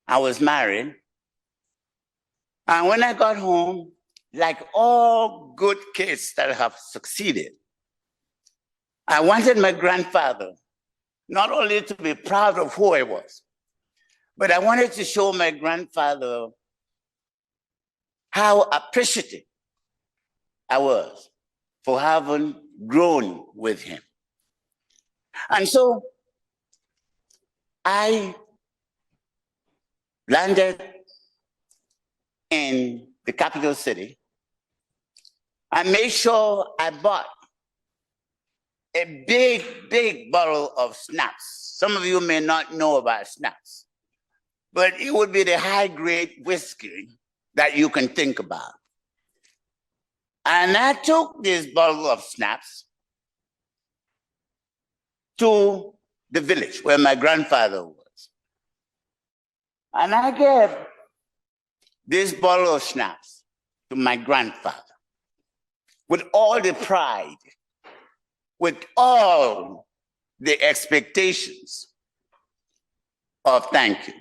I was married. And when I got home, like all good kids that have succeeded, I wanted my grandfather not only to be proud of who I was, but I wanted to show my grandfather how appreciative I was for having grown with him. And so I landed in the capital city. I made sure I bought a big, big bottle of schnapps. Some of you may not know about schnapps, but it would be the high-grade whiskey that you can think about. And I took this bottle of schnapps to the village where my grandfather was. And I gave this bottle of schnapps to my grandfather with all the pride, with all the expectations of thank you.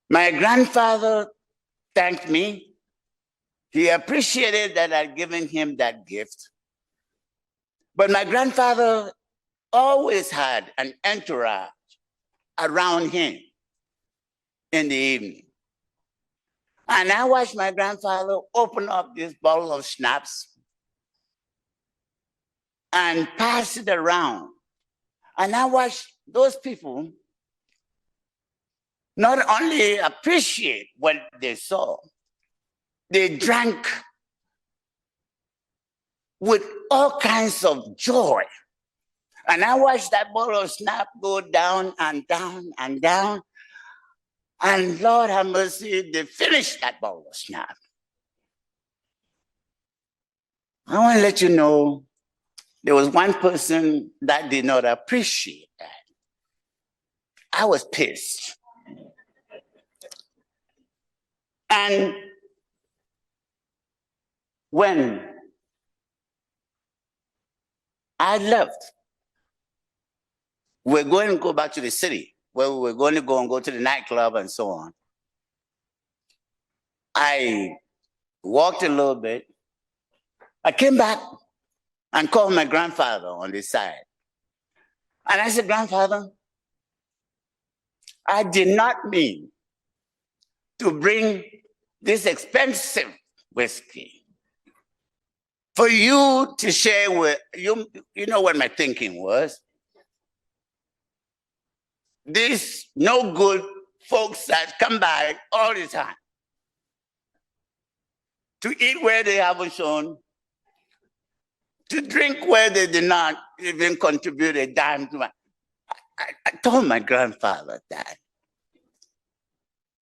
My grandfather thanked me. He appreciated that I'd given him that gift. But my grandfather always had an entourage around him in the evening. And I watched my grandfather open up this bottle of schnapps and pass it around. And I watched those people not only appreciate what they saw, they drank with all kinds of joy. And I watched that bottle of schnapps go down and down and down. And Lord have mercy, they finished that bottle of schnapps. I want to let you know, there was one person that did not appreciate that. I was pissed. And when I left, we're going to go back to the city where we were going to go to the nightclub and so on. I walked a little bit. I came back and called my grandfather on this side. And I said, Grandfather, I did not mean to bring this expensive whiskey for you to share with you. You know what my thinking was. These no good folks that come by all the time. to eat where they haven't shown, to drink where they did not even contribute a dime to my. I told my grandfather that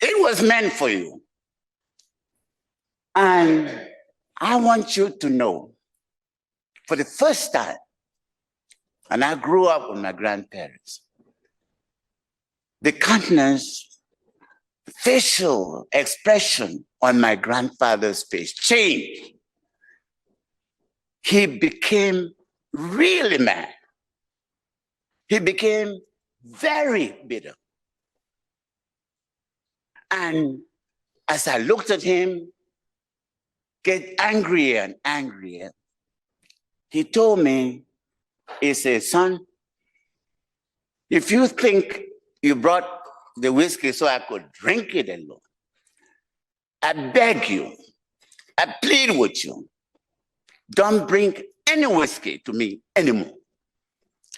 it was meant for you. And I want you to know, for the first time, and I grew up with my grandparents, the countenance, facial expression on my grandfather's face changed. He became really mad. He became very bitter. And as I looked at him, get angrier and angrier, he told me, he said, son, if you think you brought the whiskey so I could drink it alone, I beg you, I plead with you, don't bring any whiskey to me anymore.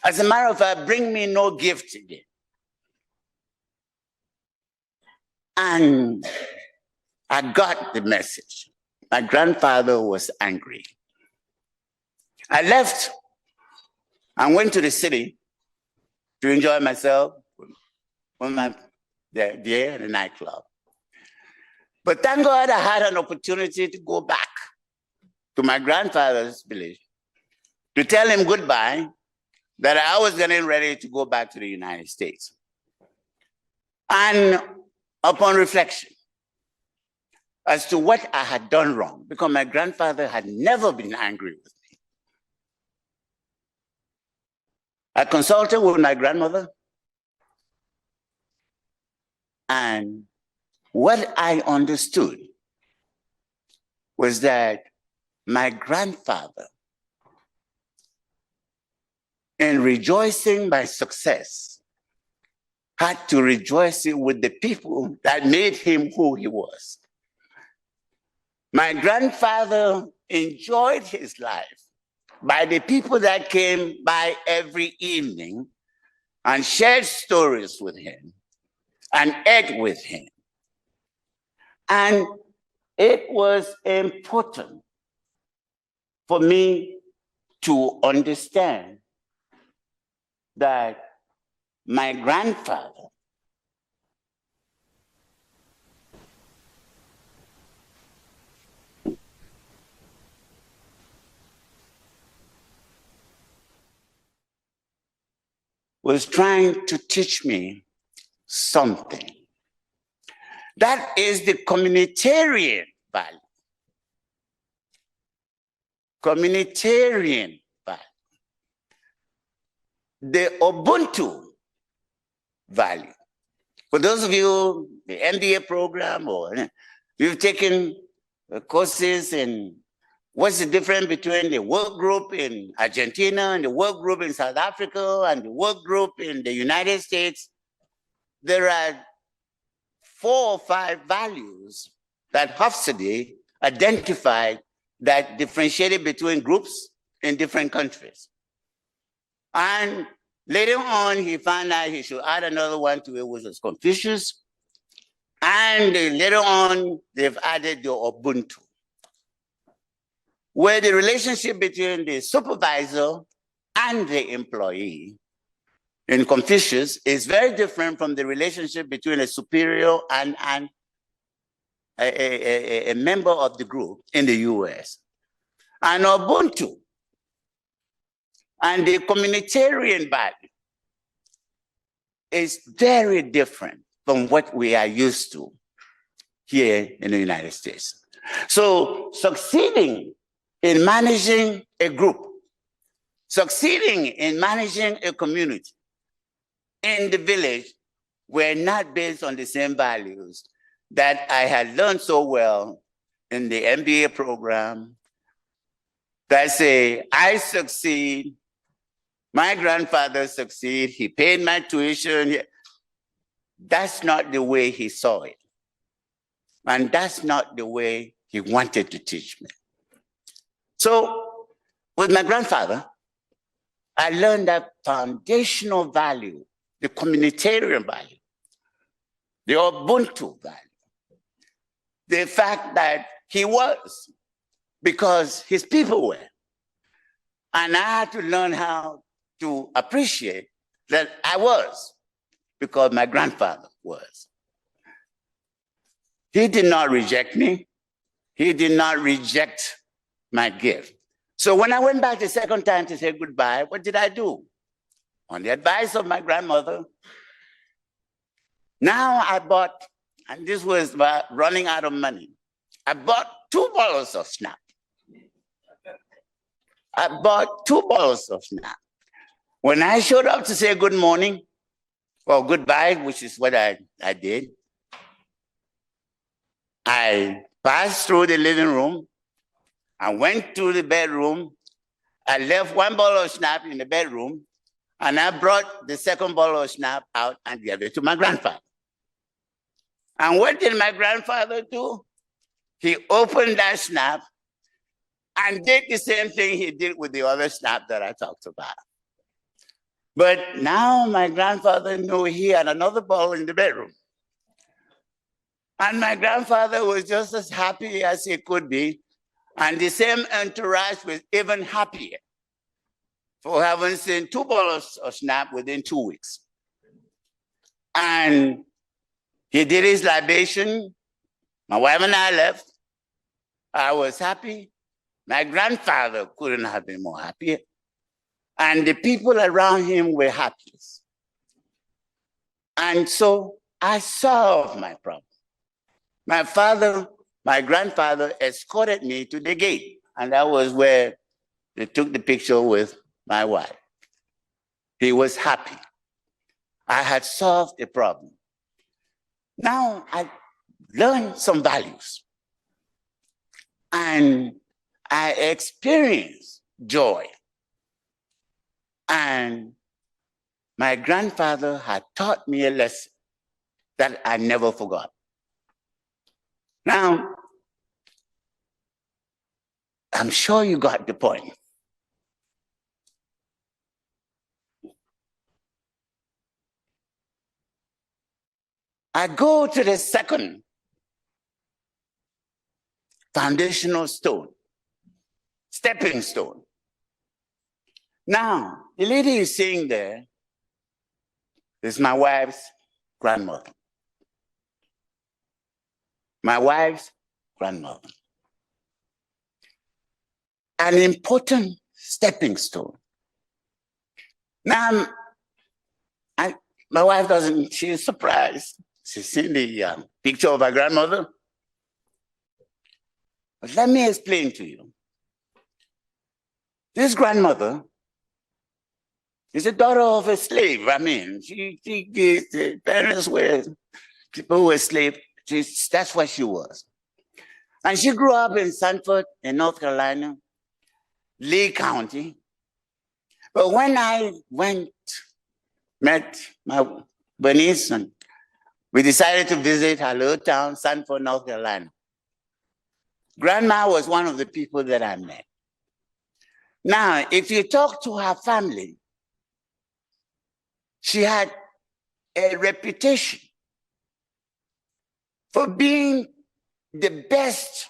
As a matter of fact, bring me no gift again. And I got the message. My grandfather was angry. I left and went to the city to enjoy myself with my there in the nightclub. But thank God I had an opportunity to go back to my grandfather's village to tell him goodbye, that I was getting ready to go back to the United States. And upon reflection as to what I had done wrong, because my grandfather had never been angry with me, I consulted with my grandmother, and what I understood was that my grandfather, in rejoicing my success, had to rejoice it with the people that made him who he was. My grandfather enjoyed his life by the people that came by every evening and shared stories with him and ate with him. And it was important for me to understand that my grandfather was trying to teach me something. That is the communitarian value. Communitarian value. The Ubuntu value. For those of you, the MBA program, or you've taken courses in what's the difference between the work group in Argentina and the work group in South Africa and the work group in the United States, there are 4 or 5 values that Hofstede identified that differentiated between groups in different countries. And later on, he found out he should add another one to it, which was Confucius. And later on, they've added the Ubuntu, where the relationship between the supervisor and the employee in Confucius is very different from the relationship between a superior and a member of the group in the US. And Ubuntu and the communitarian value is very different from what we are used to here in the United States. So succeeding in managing a group, succeeding in managing a community in the village were not based on the same values that I had learned so well in the MBA program that say, I succeed, my grandfather succeed, he paid my tuition. That's not the way he saw it. And that's not the way he wanted to teach me. So with my grandfather, I learned that foundational value, the communitarian value, the Ubuntu value, the fact that He was, because his people were. And I had to learn how to appreciate that I was, because my grandfather was. He did not reject me. He did not reject my gift. So when I went back the second time to say goodbye, what did I do? On the advice of my grandmother, now I bought, and this was about running out of money, I bought 2 bottles of snap. I bought 2 bottles of snap. When I showed up to say good morning, or goodbye, which is what I did, I passed through the living room. I went to the bedroom. I left 1 bottle of snap in the bedroom, and I brought the second bottle of snap out and gave it to my grandfather. And what did my grandfather do? He opened that snap and did the same thing he did with the other snap that I talked about. But now my grandfather knew he had another bottle in the bedroom. And my grandfather was just as happy as he could be. And the same entourage was even happier for having seen 2 bottles of snap within 2 weeks. And he did his libation. My wife and I left. I was happy. My grandfather couldn't have been more happy. And the people around him were happiest. And so I solved my problem. My grandfather escorted me to the gate. And that was where they took the picture with my wife. He was happy. I had solved the problem. Now I learned some values. And I experienced joy. And my grandfather had taught me a lesson that I never forgot. Now, I'm sure you got the point. I go to the second foundational stone, stepping stone. Now, the lady is sitting there is my wife's grandmother. My wife's grandmother. An important stepping stone. Now, my wife doesn't, she's surprised. She's seen the picture of her grandmother. But let me explain to you. This grandmother is the daughter of a slave. I mean, the parents were people who were slaves. That's what she was. And she grew up in Sanford, in North Carolina, Lee County. But when I met my Bernice, and we decided to visit her little town, Sanford, North Carolina. Grandma was one of the people that I met. Now, if you talk to her family, she had a reputation for being the best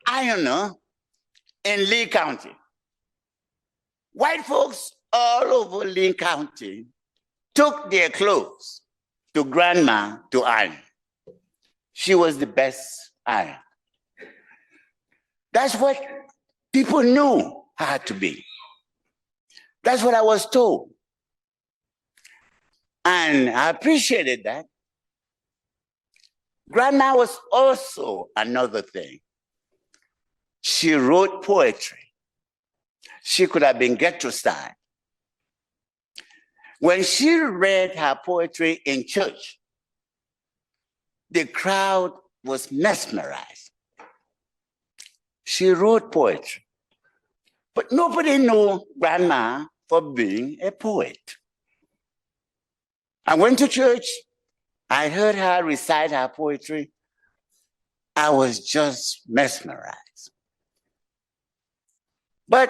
ironer in Lee County. White folks all over Lee County took their clothes to grandma to iron. She was the best ironer. That's what people knew her to be. That's what I was told. And I appreciated that. Grandma was also another thing. She wrote poetry. She could have been ghetto style. When she read her poetry in church, the crowd was mesmerized. She wrote poetry. But nobody knew Grandma for being a poet. I went to church. I heard her recite her poetry. I was just mesmerized. But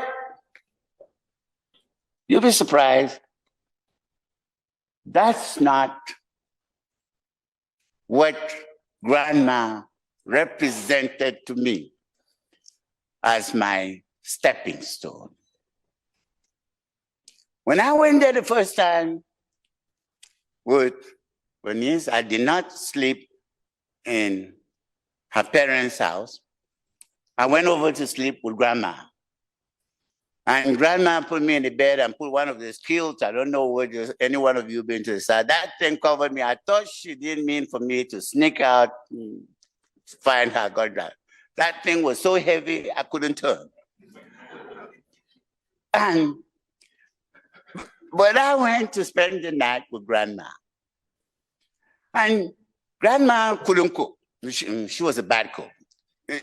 you'll be surprised. That's not what Grandma represented to me as my stepping stone. When I went there the first time with Bernice, I did not sleep in her parents' house. I went over to sleep with Grandma. And Grandma put me in the bed and put one of these quilts. I don't know whether any one of you been to the side. That thing covered me. I thought she didn't mean for me to sneak out, find her. God, that thing was so heavy, I couldn't turn. But I went to spend the night with Grandma. And Grandma couldn't cook. She was a bad cook.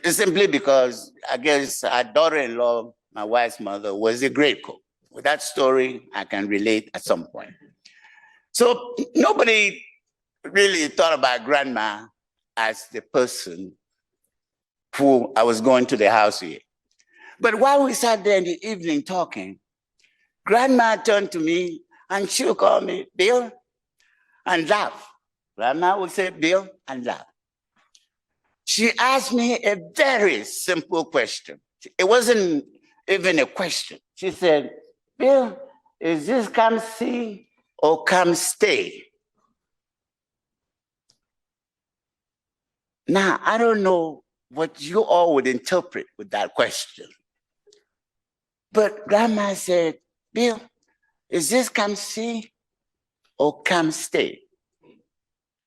Simply because I guess our daughter-in-law, my wife's mother, was a great cook. With that story, I can relate at some point. So nobody really thought about Grandma as the person who I was going to the house with. But while we sat there in the evening talking, Grandma turned to me and she would call me Bill and laugh. Grandma would say Bill and laugh. She asked me a very simple question. It wasn't even a question. She said, Bill, is this come see or come stay? Now, I don't know what you all would interpret with that question. But Grandma said, Bill, is this come see or come stay?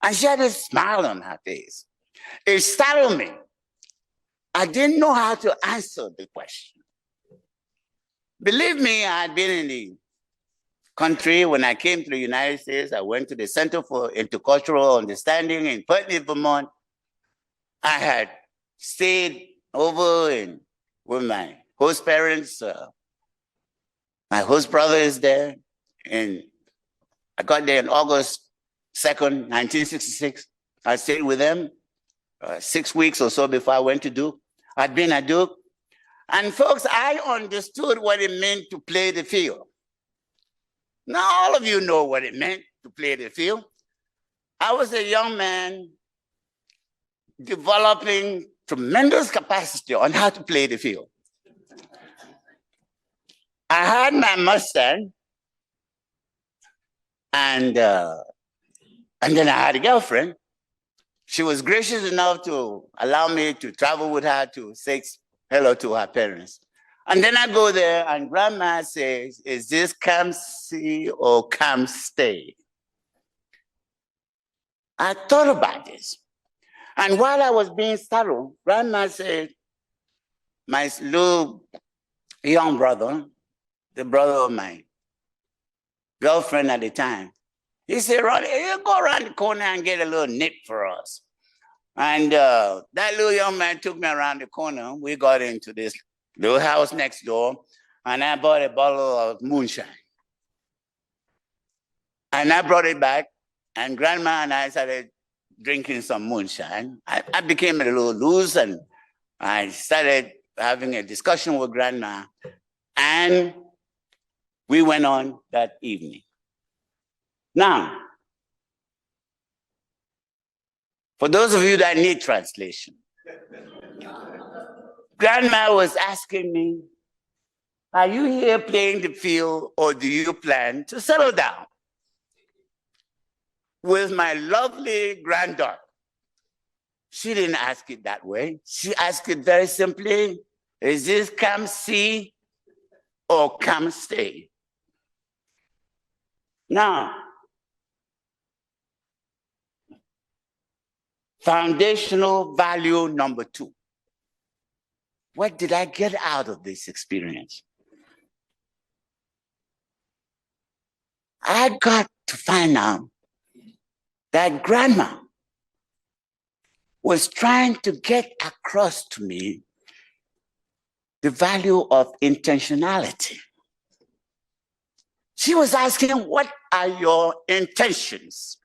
And she had a smile on her face. It startled me. I didn't know how to answer the question. Believe me, I had been in the country. When I came to the United States, I went to the Center for Intercultural Understanding in Putney, Vermont. I had stayed over with my host parents. My host brother is there. And I got there on August 2nd, 1966. I stayed with them 6 weeks or so before I went to Duke. I'd been at Duke. And folks, I understood what it meant to play the field. Now, all of you know what it meant to play the field. I was a young man developing tremendous capacity on how to play the field. I had my Mustang, and then I had a girlfriend. She was gracious enough to allow me to travel with her to say hello to her parents. And then I go there and Grandma says, is this come see or come stay? I thought about this. And while I was being startled, Grandma said, my little young brother, the brother of my girlfriend at the time, he said, Ronnie, you go around the corner and get a little nip for us. And that little young man took me around the corner. We got into this little house next door, and I bought a bottle of moonshine. And I brought it back, and Grandma and I started drinking some moonshine. I became a little loose, and I started having a discussion with Grandma, and we went on that evening. Now, for those of you that need translation, Grandma was asking me, are you here playing the field or do you plan to settle down with my lovely granddaughter? She didn't ask it that way. She asked it very simply, is this come see or come stay? Now, foundational value number 2. What did I get out of this experience? I got to find out that Grandma was trying to get across to me the value of intentionality. She was asking, what are your intentions?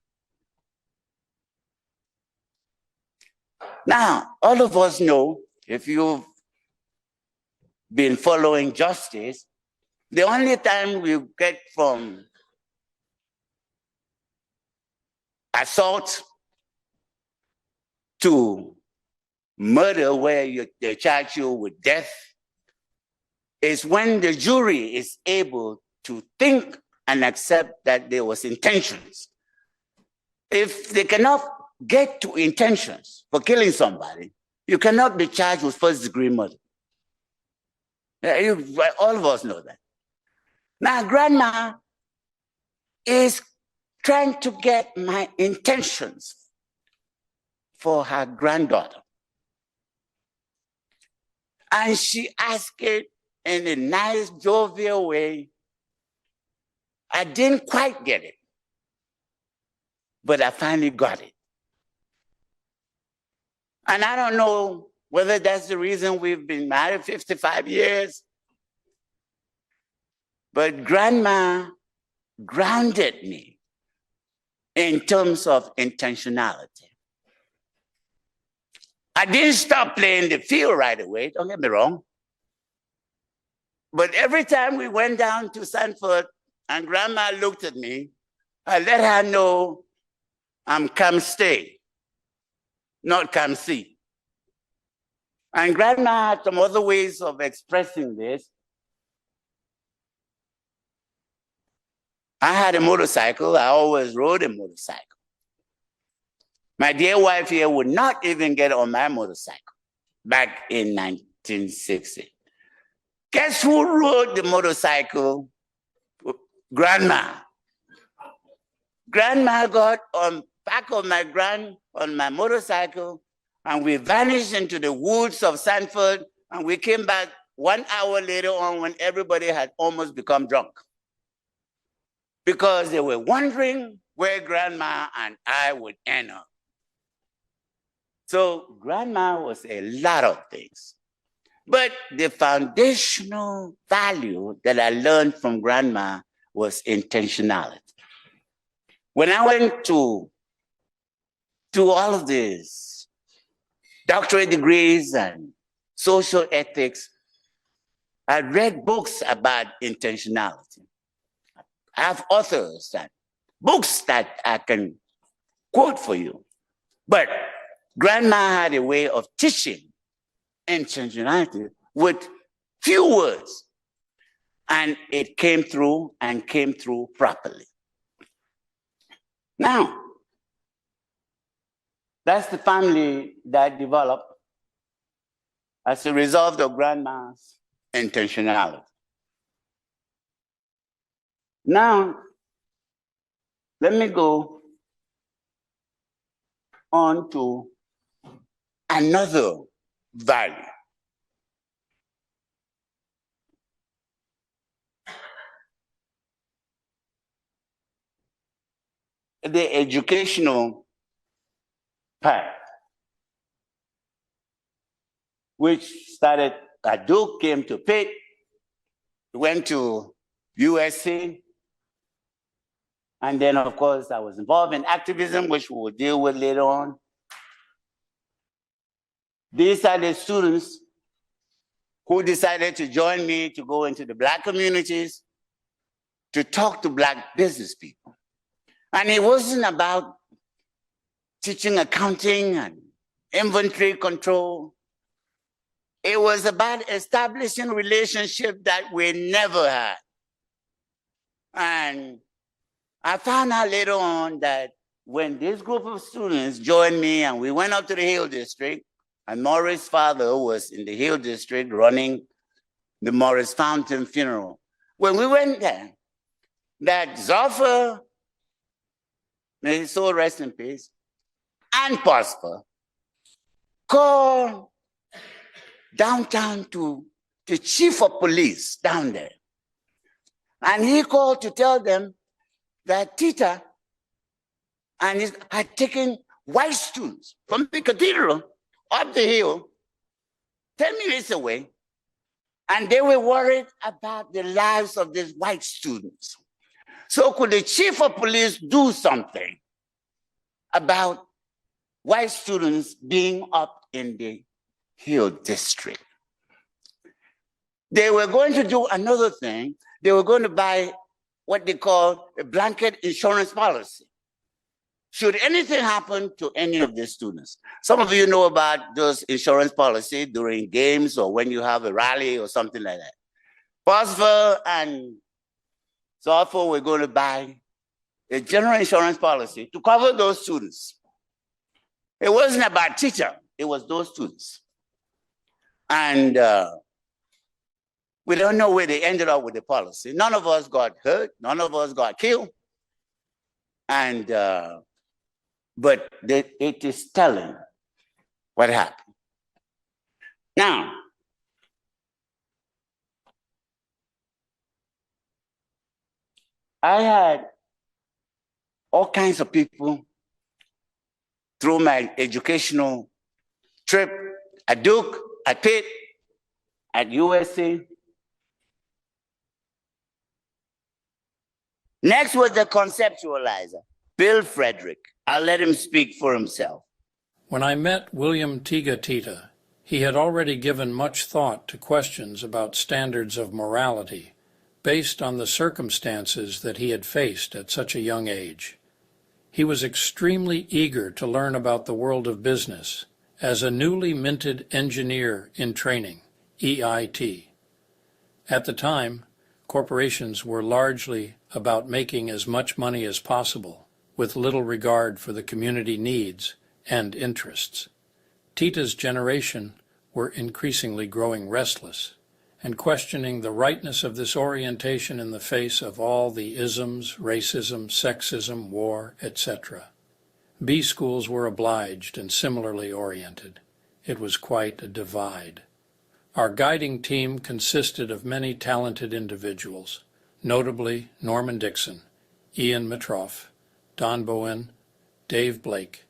Now, all of us know, if you've been following justice, the only time we get from assault to murder where they charge you with death is when the jury is able to think and accept that there was intentions. If they cannot get to intentions for killing somebody, you cannot be charged with first-degree murder. All of us know that. Now, grandma is trying to get my intentions for her granddaughter. And she asked it in a nice, jovial way. I didn't quite get it, but I finally got it. And I don't know whether that's the reason we've been married 55 years, but grandma grounded me in terms of intentionality. I didn't stop playing the field right away, don't get me wrong. But every time we went down to Sanford and grandma looked at me, I let her know I'm come stay, not come see. And grandma had some other ways of expressing this. I had a motorcycle. I always rode a motorcycle. My dear wife here would not even get on my motorcycle back in 1960. Guess who rode the motorcycle? Grandma. Grandma got on back of on my motorcycle, and we vanished into the woods of Sanford, and we came back 1 hour later on when everybody had almost become drunk, because they were wondering where grandma and I would end up. So grandma was a lot of things. But the foundational value that I learned from grandma was intentionality. When I went to all of these doctorate degrees and social ethics, I read books about intentionality. I have authors and books that I can quote for you. But grandma had a way of teaching intentionality with few words, and it came through and came through properly. Now, that's the family that developed as a result of grandma's intentionality. Now, let me go on to another value. The educational part, which started at Duke, came to Pitt, went to USC, and then, of course, I was involved in activism, which we will deal with later on. These are the students who decided to join me to go into the Black communities to talk to Black business people. And it wasn't about teaching accounting and inventory control. It was about establishing relationships that we never had. And I found out later on that when this group of students joined me and we went up to the Hill District, and Morris' father was in the Hill District running the Morris Fountain funeral. When we went there, that Zoffer, may his soul rest in peace, and Prosper called downtown to the chief of police down there. And he called to tell them that Tita had taken white students from the cathedral up the hill, 10 minutes away, and they were worried about the lives of these white students. So could the chief of police do something about white students being up in the Hill District? They were going to do another thing. They were going to buy what they call a blanket insurance policy. should anything happen to any of the students, some of you know about those insurance policy during games or when you have a rally or something like that. Boswell and so forth, we're going to buy a general insurance policy to cover those students. It wasn't about teacher, it was those students. And we don't know where they ended up with the policy. None of us got hurt, none of us got killed. And, but it is telling what happened. Now, I had all kinds of people through my educational trip at Duke, at Pitt, at USC. Next was the conceptualizer, Bill Frederick. I'll let him speak for himself. When I met William Tiga Tita, he had already given much thought to questions about standards of morality based on the circumstances that he had faced at such a young age. He was extremely eager to learn about the world of business as a newly minted engineer in training, EIT. At the time, corporations were largely about making as much money as possible, with little regard for the community needs and interests. Tita's generation were increasingly growing restless and questioning the rightness of this orientation in the face of all the isms, racism, sexism, war, etc. B schools were obliged and similarly oriented. It was quite a divide. Our guiding team consisted of many talented individuals, notably Norman Dixon, Ian Mitroff, Don Bowen, Dave Blake,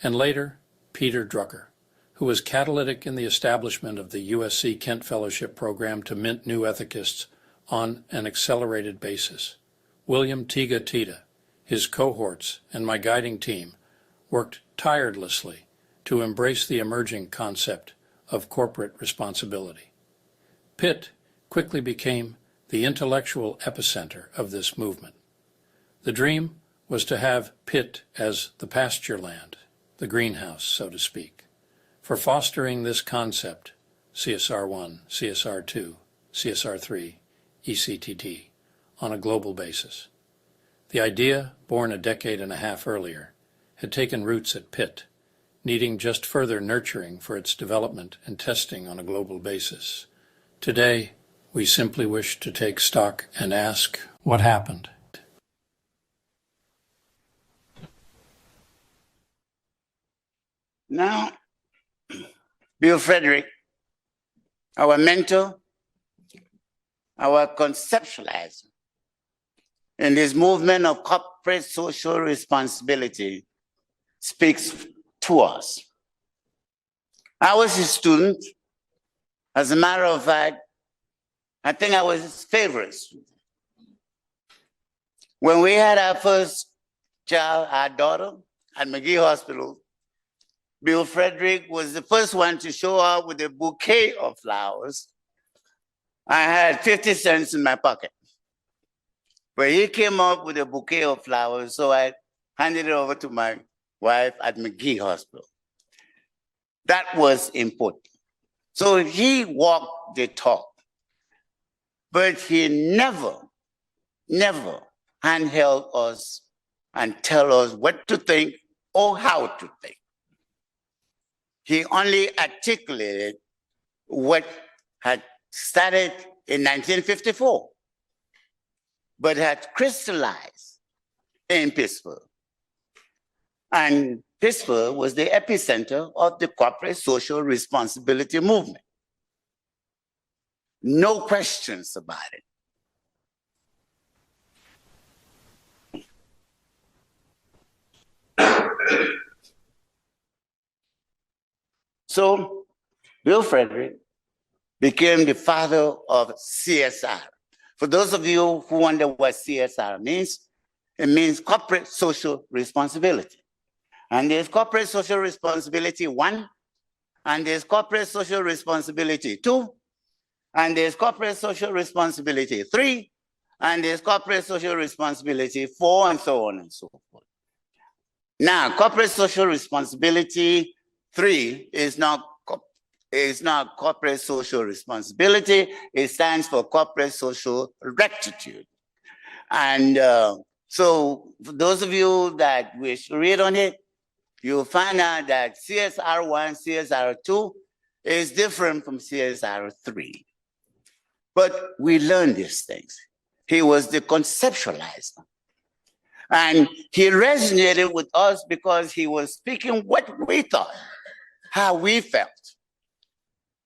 and later Peter Drucker, who was catalytic in the establishment of the USC Kent Fellowship Program to mint new ethicists on an accelerated basis. William Tiga Tita, his cohorts, and my guiding team worked tirelessly to embrace the emerging concept of corporate responsibility. Pitt quickly became the intellectual epicenter of this movement. The dream was to have Pitt as the pasture land, the greenhouse, so to speak, for fostering this concept, CSR1, CSR2, CSR3, ECTT, on a global basis. The idea, born a decade and a half earlier, had taken roots at Pitt, needing just further nurturing for its development and testing on a global basis. Today, we simply wish to take stock and ask, what happened? Now, Bill Frederick, our mentor, our conceptualizer in this movement of corporate social responsibility, speaks to us. I was his student. As a matter of fact, I think I was his favorite student. When we had our first child, our daughter, at McGee Hospital, Bill Frederick was the first one to show up with a bouquet of flowers. I had 50 cents in my pocket. But he came up with a bouquet of flowers, so I handed it over to my wife at McGee Hospital. That was important. So he walked the talk, but he never handheld us and tell us what to think or how to think. He only articulated what had started in 1954, but had crystallized in Pittsburgh. And Pittsburgh was the epicenter of the corporate social responsibility movement. No questions about it. So Bill Frederick became the father of CSR. For those of you who wonder what CSR means, it means corporate social responsibility. And there's corporate social responsibility 1, and there's corporate social responsibility 2, and there's corporate social responsibility 3, and there's corporate social responsibility 4, and so on and so forth. Now, corporate social responsibility 3 is not corporate social responsibility. It stands for corporate social rectitude. And so for those of you that wish to read on it, you'll find out that CSR1, CSR2 is different from CSR3. But we learned these things. He was the conceptualizer. And he resonated with us because he was speaking what we thought, how we felt.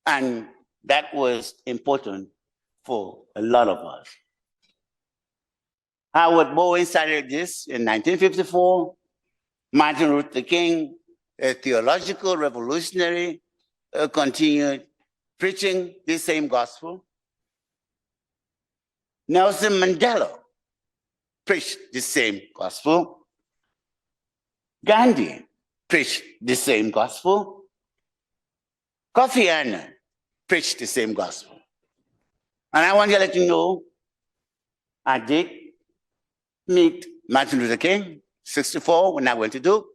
And that was important for a lot of us. Howard Bowen started this in 1954. Martin Luther King, a theological revolutionary, continued preaching the same gospel. Nelson Mandela preached the same gospel. Gandhi preached the same gospel. Kofi Annan preached the same gospel. And I want to let you know, I did meet Martin Luther King, 64 when I went to Duke,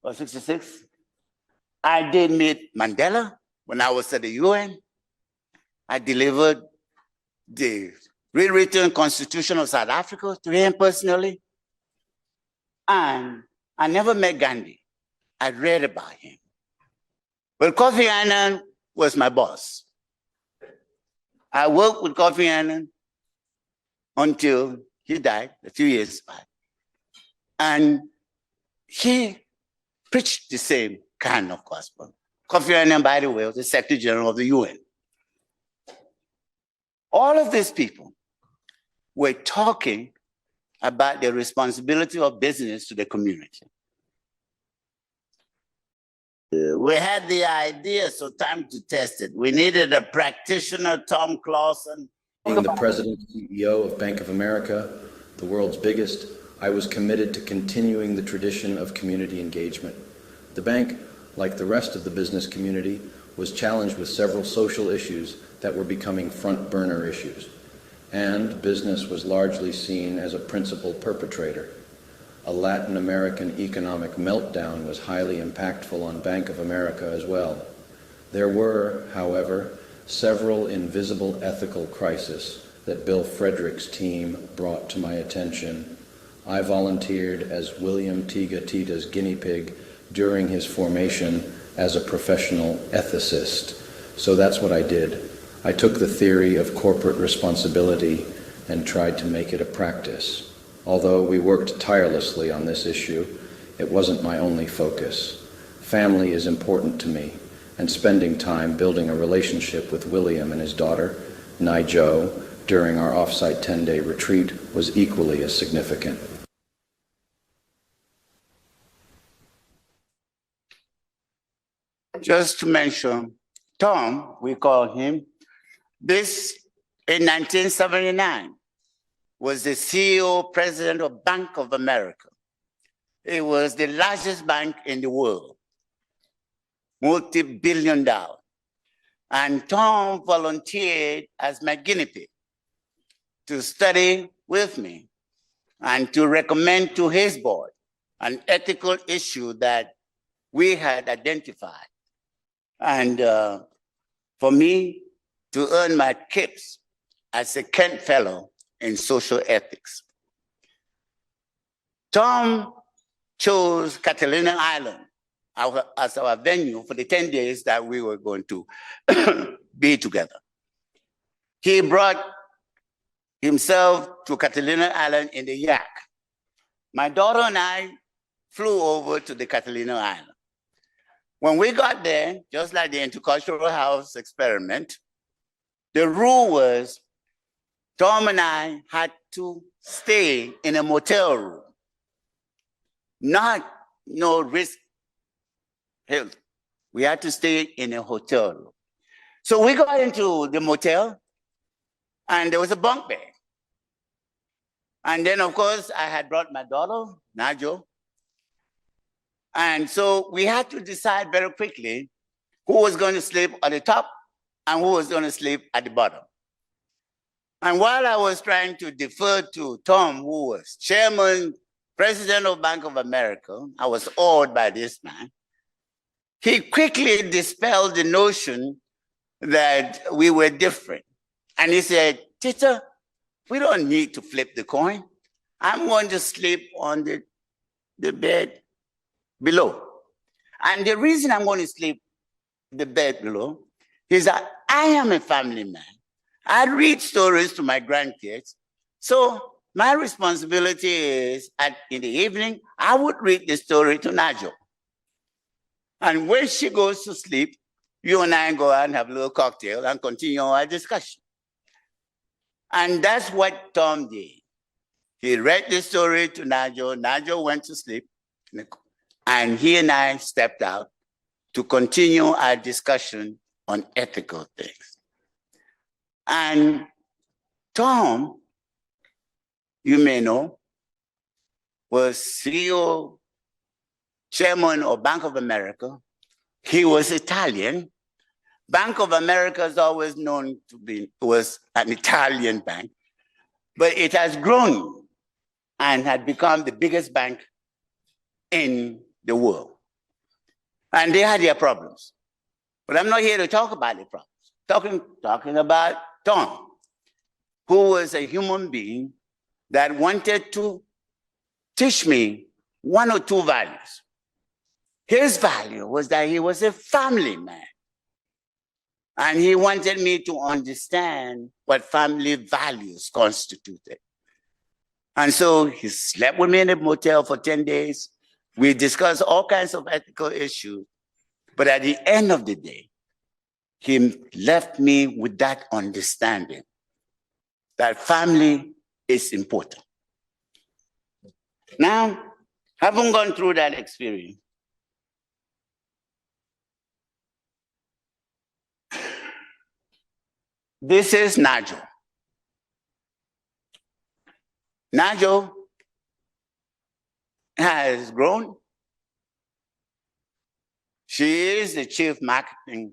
or 66. I did meet Mandela when I was at the UN. I delivered the rewritten Constitution of South Africa to him personally. And I never met Gandhi. I read about him. But Kofi Annan was my boss. I worked with Kofi Annan until he died a few years back. And he preached the same kind of gospel. Kofi Annan, by the way, was the Secretary General of the UN. All of these people were talking about the responsibility of business to the community. We had the idea, so time to test it. We needed a practitioner, Tom Clausen. Being the president and CEO of Bank of America, the world's biggest, I was committed to continuing the tradition of community engagement. The bank, like the rest of the business community, was challenged with several social issues that were becoming front burner issues. And business was largely seen as a principal perpetrator. A Latin American economic meltdown was highly impactful on Bank of America as well. There were, however, several invisible ethical crises that Bill Frederick's team brought to my attention. I volunteered as William Tiga Tita's guinea pig during his formation as a professional ethicist. So that's what I did. I took the theory of corporate responsibility and tried to make it a practice. Although we worked tirelessly on this issue, it wasn't my only focus. Family is important to me, and spending time building a relationship with William and his daughter, Nai-Jo, during our off-site 10-day retreat was equally as significant. Just to mention, Tom, we call him, this in 1979 was the CEO, president of Bank of America. It was the largest bank in the world, multi-billion-dollar. And Tom volunteered as my guinea pig to study with me and to recommend to his board an ethical issue that we had identified. And for me to earn my KIPS as a Kent Fellow in social ethics. Tom chose Catalina Island as our venue for the 10 days that we were going to be together. He brought himself to Catalina Island in the yak. My daughter and I flew over to the Catalina Island. When we got there, just like the Intercultural House experiment, the rule was Tom and I had to stay in a motel room, no risk. We had to stay in a hotel room. So we got into the motel and there was a bunk bed. And then of course I had brought my daughter, Nai-Jo. And so we had to decide very quickly who was going to sleep at the top and who was going to sleep at the bottom. And while I was trying to defer to Tom, who was chairman president of Bank of America, I was awed by this man. He quickly dispelled the notion that we were different. And he said, Tita, we don't need to flip the coin. I'm going to sleep on the bed below. And the reason I'm going to sleep the bed below is that I am a family man. I read stories to my grandkids. So my responsibility is in the evening, I would read the story to Najo. And when she goes to sleep, you and I go out and have a little cocktail and continue our discussion. And that's what Tom did. He read the story to Najo. Najo went to sleep. And he and I stepped out to continue our discussion on ethical things. And Tom, you may know, was CEO, chairman of Bank of America. He was Italian. Bank of America is always known to be, was an Italian bank, but it has grown and had become the biggest bank in the world. And they had their problems. But I'm not here to talk about the problems. Talking about Tom, who was a human being that wanted to teach me one or two values. His value was that he was a family man. And he wanted me to understand what family values constituted. And so he slept with me in a motel for 10 days. We discussed all kinds of ethical issues. But at the end of the day, he left me with that understanding that family is important. Now, having gone through that experience, this is Najo. Najo has grown. She is the chief marketing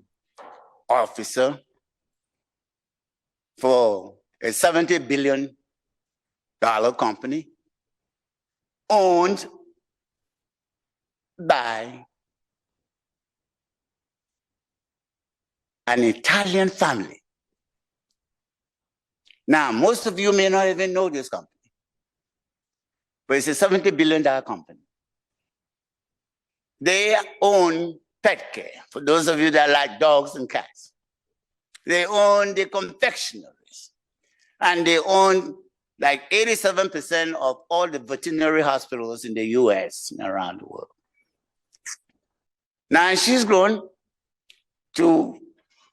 officer for a $70 billion company owned by an Italian family. Now, most of you may not even know this company, but it's a $70 billion company. They own pet care, for those of you that like dogs and cats. They own the confectionaries, and they own like 87% of all the veterinary hospitals in the US and around the world. Now she's grown to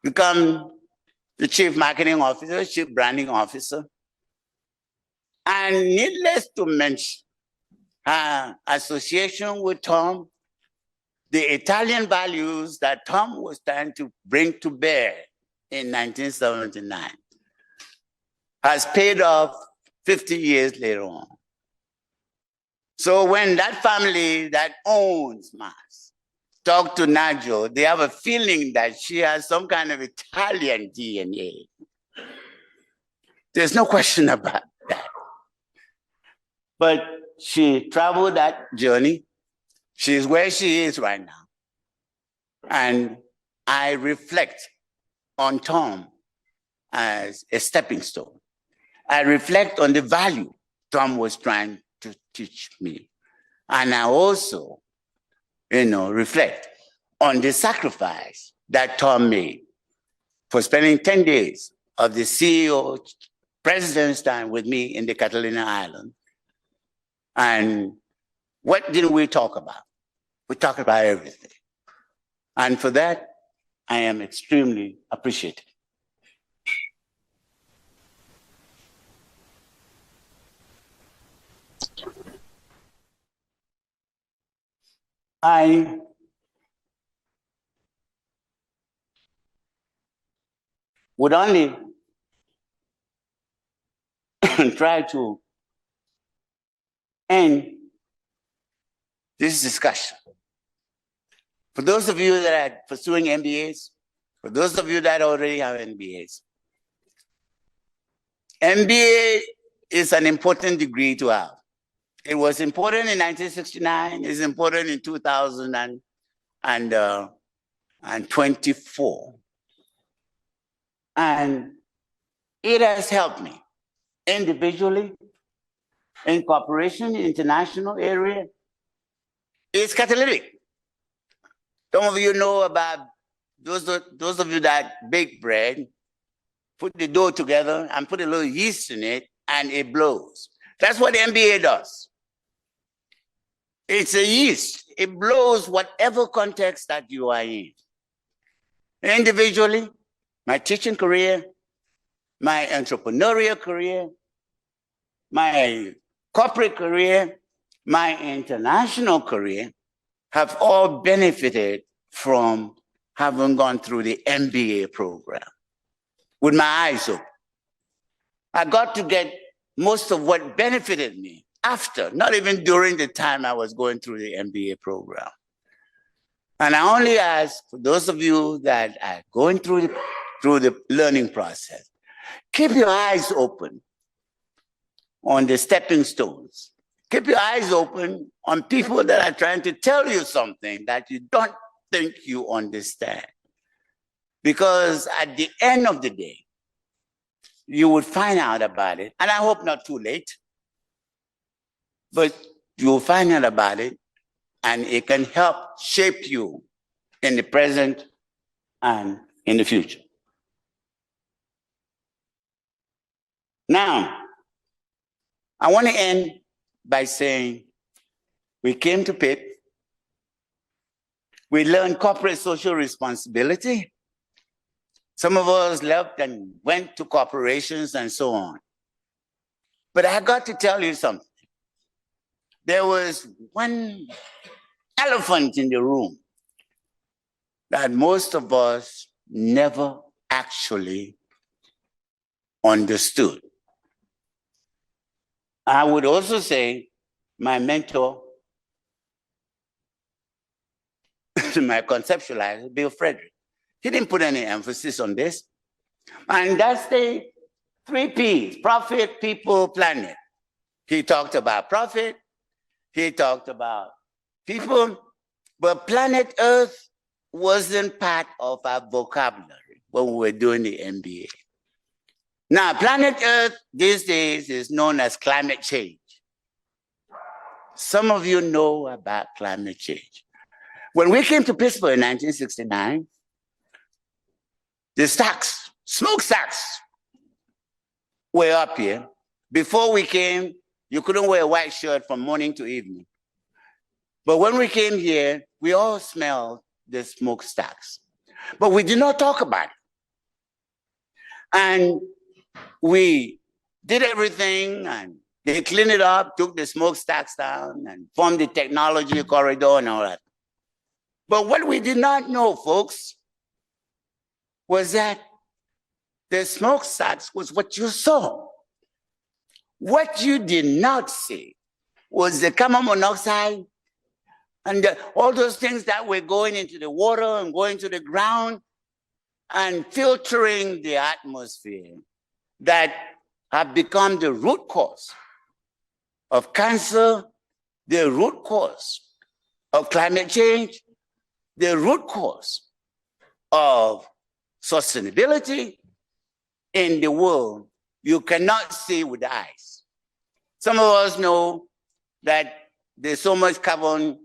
become the chief marketing officer, chief branding officer. And needless to mention, her association with Tom, the Italian values that Tom was trying to bring to bear in 1979 has paid off 50 years later on. So when that family that owns Mars talk to Najo, they have a feeling that she has some kind of Italian DNA. There's no question about that. But she traveled that journey. She's where she is right now. And I reflect on Tom as a stepping stone. I reflect on the value Tom was trying to teach me. And I also, reflect on the sacrifice that Tom made for spending 10 days of the CEO president's time with me in the Catalina Island. And what did we talk about? We talked about everything. And for that, I am extremely appreciative. I would only try to end this discussion. For those of you that are pursuing MBAs, for those of you that already have MBAs, MBA is an important degree to have. It was important in 1969. It's important in 2024. And it has helped me individually, in corporation, international area. It's catalytic. Some of you know about those of you that bake bread, put the dough together and put a little yeast in it, and it blows. That's what the MBA does. It's a yeast. It blows whatever context that you are in. Individually, my teaching career, my entrepreneurial career, my corporate career, my international career have all benefited from having gone through the MBA program with my eyes open. I got to get most of what benefited me after, not even during the time I was going through the MBA program. And I only ask for those of you that are going through the learning process, keep your eyes open on the stepping stones. Keep your eyes open on people that are trying to tell you something that you don't think you understand. Because at the end of the day, you would find out about it, and I hope not too late, but you'll find out about it, and it can help shape you in the present and in the future. Now, I want to end by saying we came to Pitt, we learned corporate social responsibility. Some of us left and went to corporations and so on. But I got to tell you something. There was one elephant in the room that most of us never actually understood. I would also say my mentor, my conceptualizer, Bill Frederick, he didn't put any emphasis on this. And that's the 3 Ps, profit, people, planet. He talked about profit, he talked about people, but planet Earth wasn't part of our vocabulary when we were doing the MBA. Now, planet Earth these days is known as climate change. Some of you know about climate change. When we came to Pittsburgh in 1969, the stacks, smokestacks, were up here. Before we came, you couldn't wear a white shirt from morning to evening. But when we came here, we all smelled the smokestacks. But we did not talk about it. And we did everything, and they cleaned it up, took the smokestacks down, and formed the technology corridor and all that. But what we did not know, folks, was that the smokestacks was what you saw. What you did not see was the carbon monoxide and all those things that were going into the water and going to the ground and filtering the atmosphere that have become the root cause of cancer, the root cause of climate change, the root cause of sustainability in the world you cannot see with the eyes. Some of us know that there's so much carbon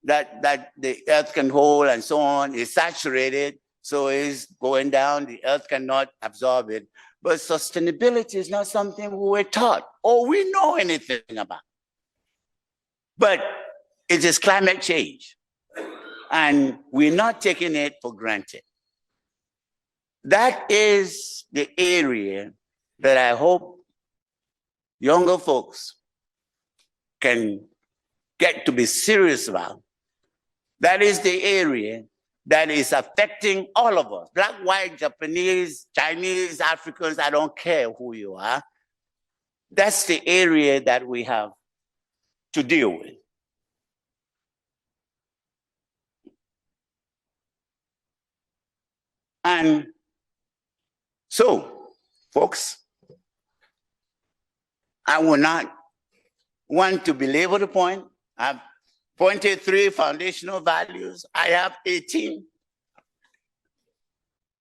that the earth can hold and so on. It's saturated, so it's going down. The earth cannot absorb it. But sustainability is not something we were taught or we know anything about. But it is climate change, and we're not taking it for granted. That is the area that I hope younger folks can get to be serious about. That is the area that is affecting all of us, Black, white, Japanese, Chinese, Africans, I don't care who you are. That's the area that we have to deal with. And so, folks, I will not want to belabor the point. I've pointed 3 foundational values. I have 18.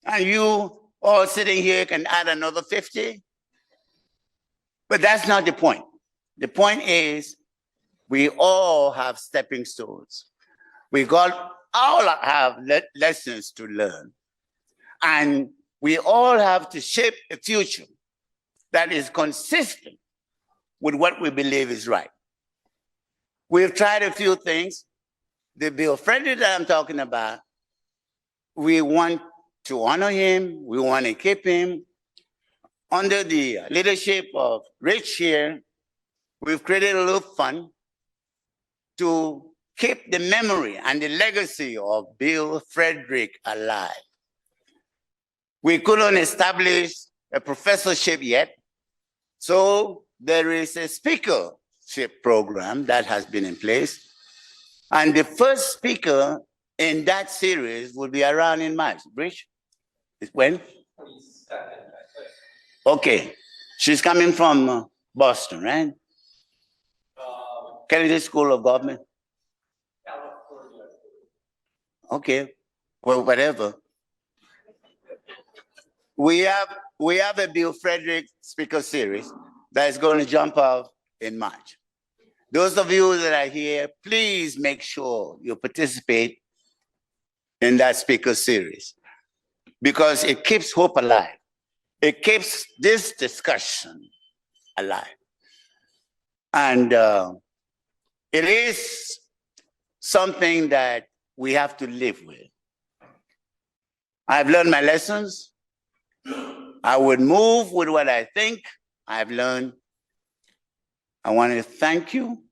And you all sitting here can add another 50. But that's not the point. The point is we all have stepping stones. We all have lessons to learn. And we all have to shape a future that is consistent with what we believe is right. We've tried a few things. The Bill Frederick that I'm talking about, we want to honor him. We want to keep him. Under the leadership of Rich here, we've created a little fund to keep the memory and the legacy of Bill Frederick alive. We couldn't establish a professorship yet, so there is a speakership program that has been in place. And the first speaker in that series will be around in March. Rich? When? Okay. She's coming from Boston, right? Kennedy School of Government? Okay. Well, whatever. We have a Bill Frederick speaker series that is going to jump off in March. Those of you that are here, please make sure you participate in that speaker series because it keeps hope alive. It keeps this discussion alive. And it is something that we have to live with. I've learned my lessons. I would move with what I think I've learned. I want to thank you.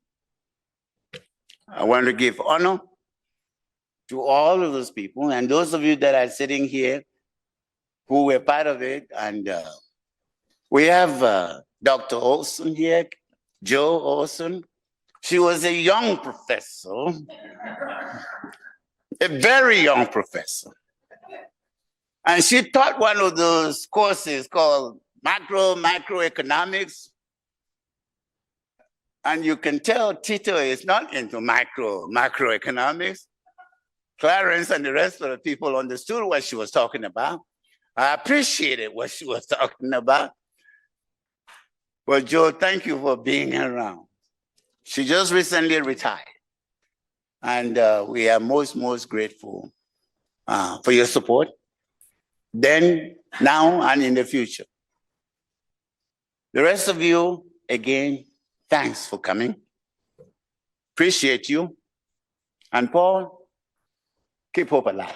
I want to give honor to all of those people and those of you that are sitting here who were part of it. And we have Dr. Olson here, Joe Olson. She was a young professor, a very young professor. And she taught one of those courses called macroeconomics. And you can tell Tita is not into macroeconomics. Clarence and the rest of the people understood what she was talking about. I appreciated what she was talking about. But Joe, thank you for being around. She just recently retired. And we are most grateful for your support. Then, now, and in the future. The rest of you, again, thanks for coming. Appreciate you. And Paul, keep hope alive.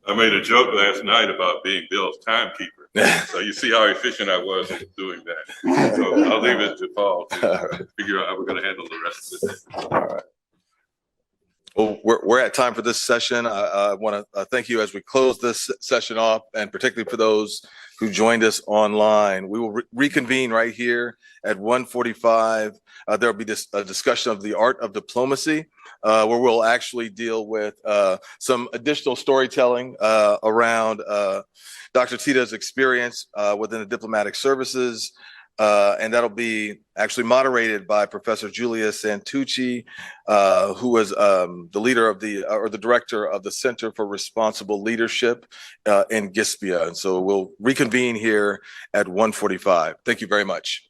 I made a joke last night about being Bill's timekeeper. So you see how efficient I was in doing that. So I'll leave it to Paul to figure out how we're going to handle the rest of it. All right. Well, we're at time for this session. I want to thank you as we close this session off, and particularly for those who joined us online. We will reconvene right here at 1:45. There will be a discussion of the art of diplomacy, where we'll actually deal with some additional storytelling around Dr. Tita's experience within the diplomatic services. And that'll be actually moderated by Professor Julia Santucci, who is the leader of the director of the Center for Responsible Leadership in Gispia. And so we'll reconvene here at 1:45. Thank you very much.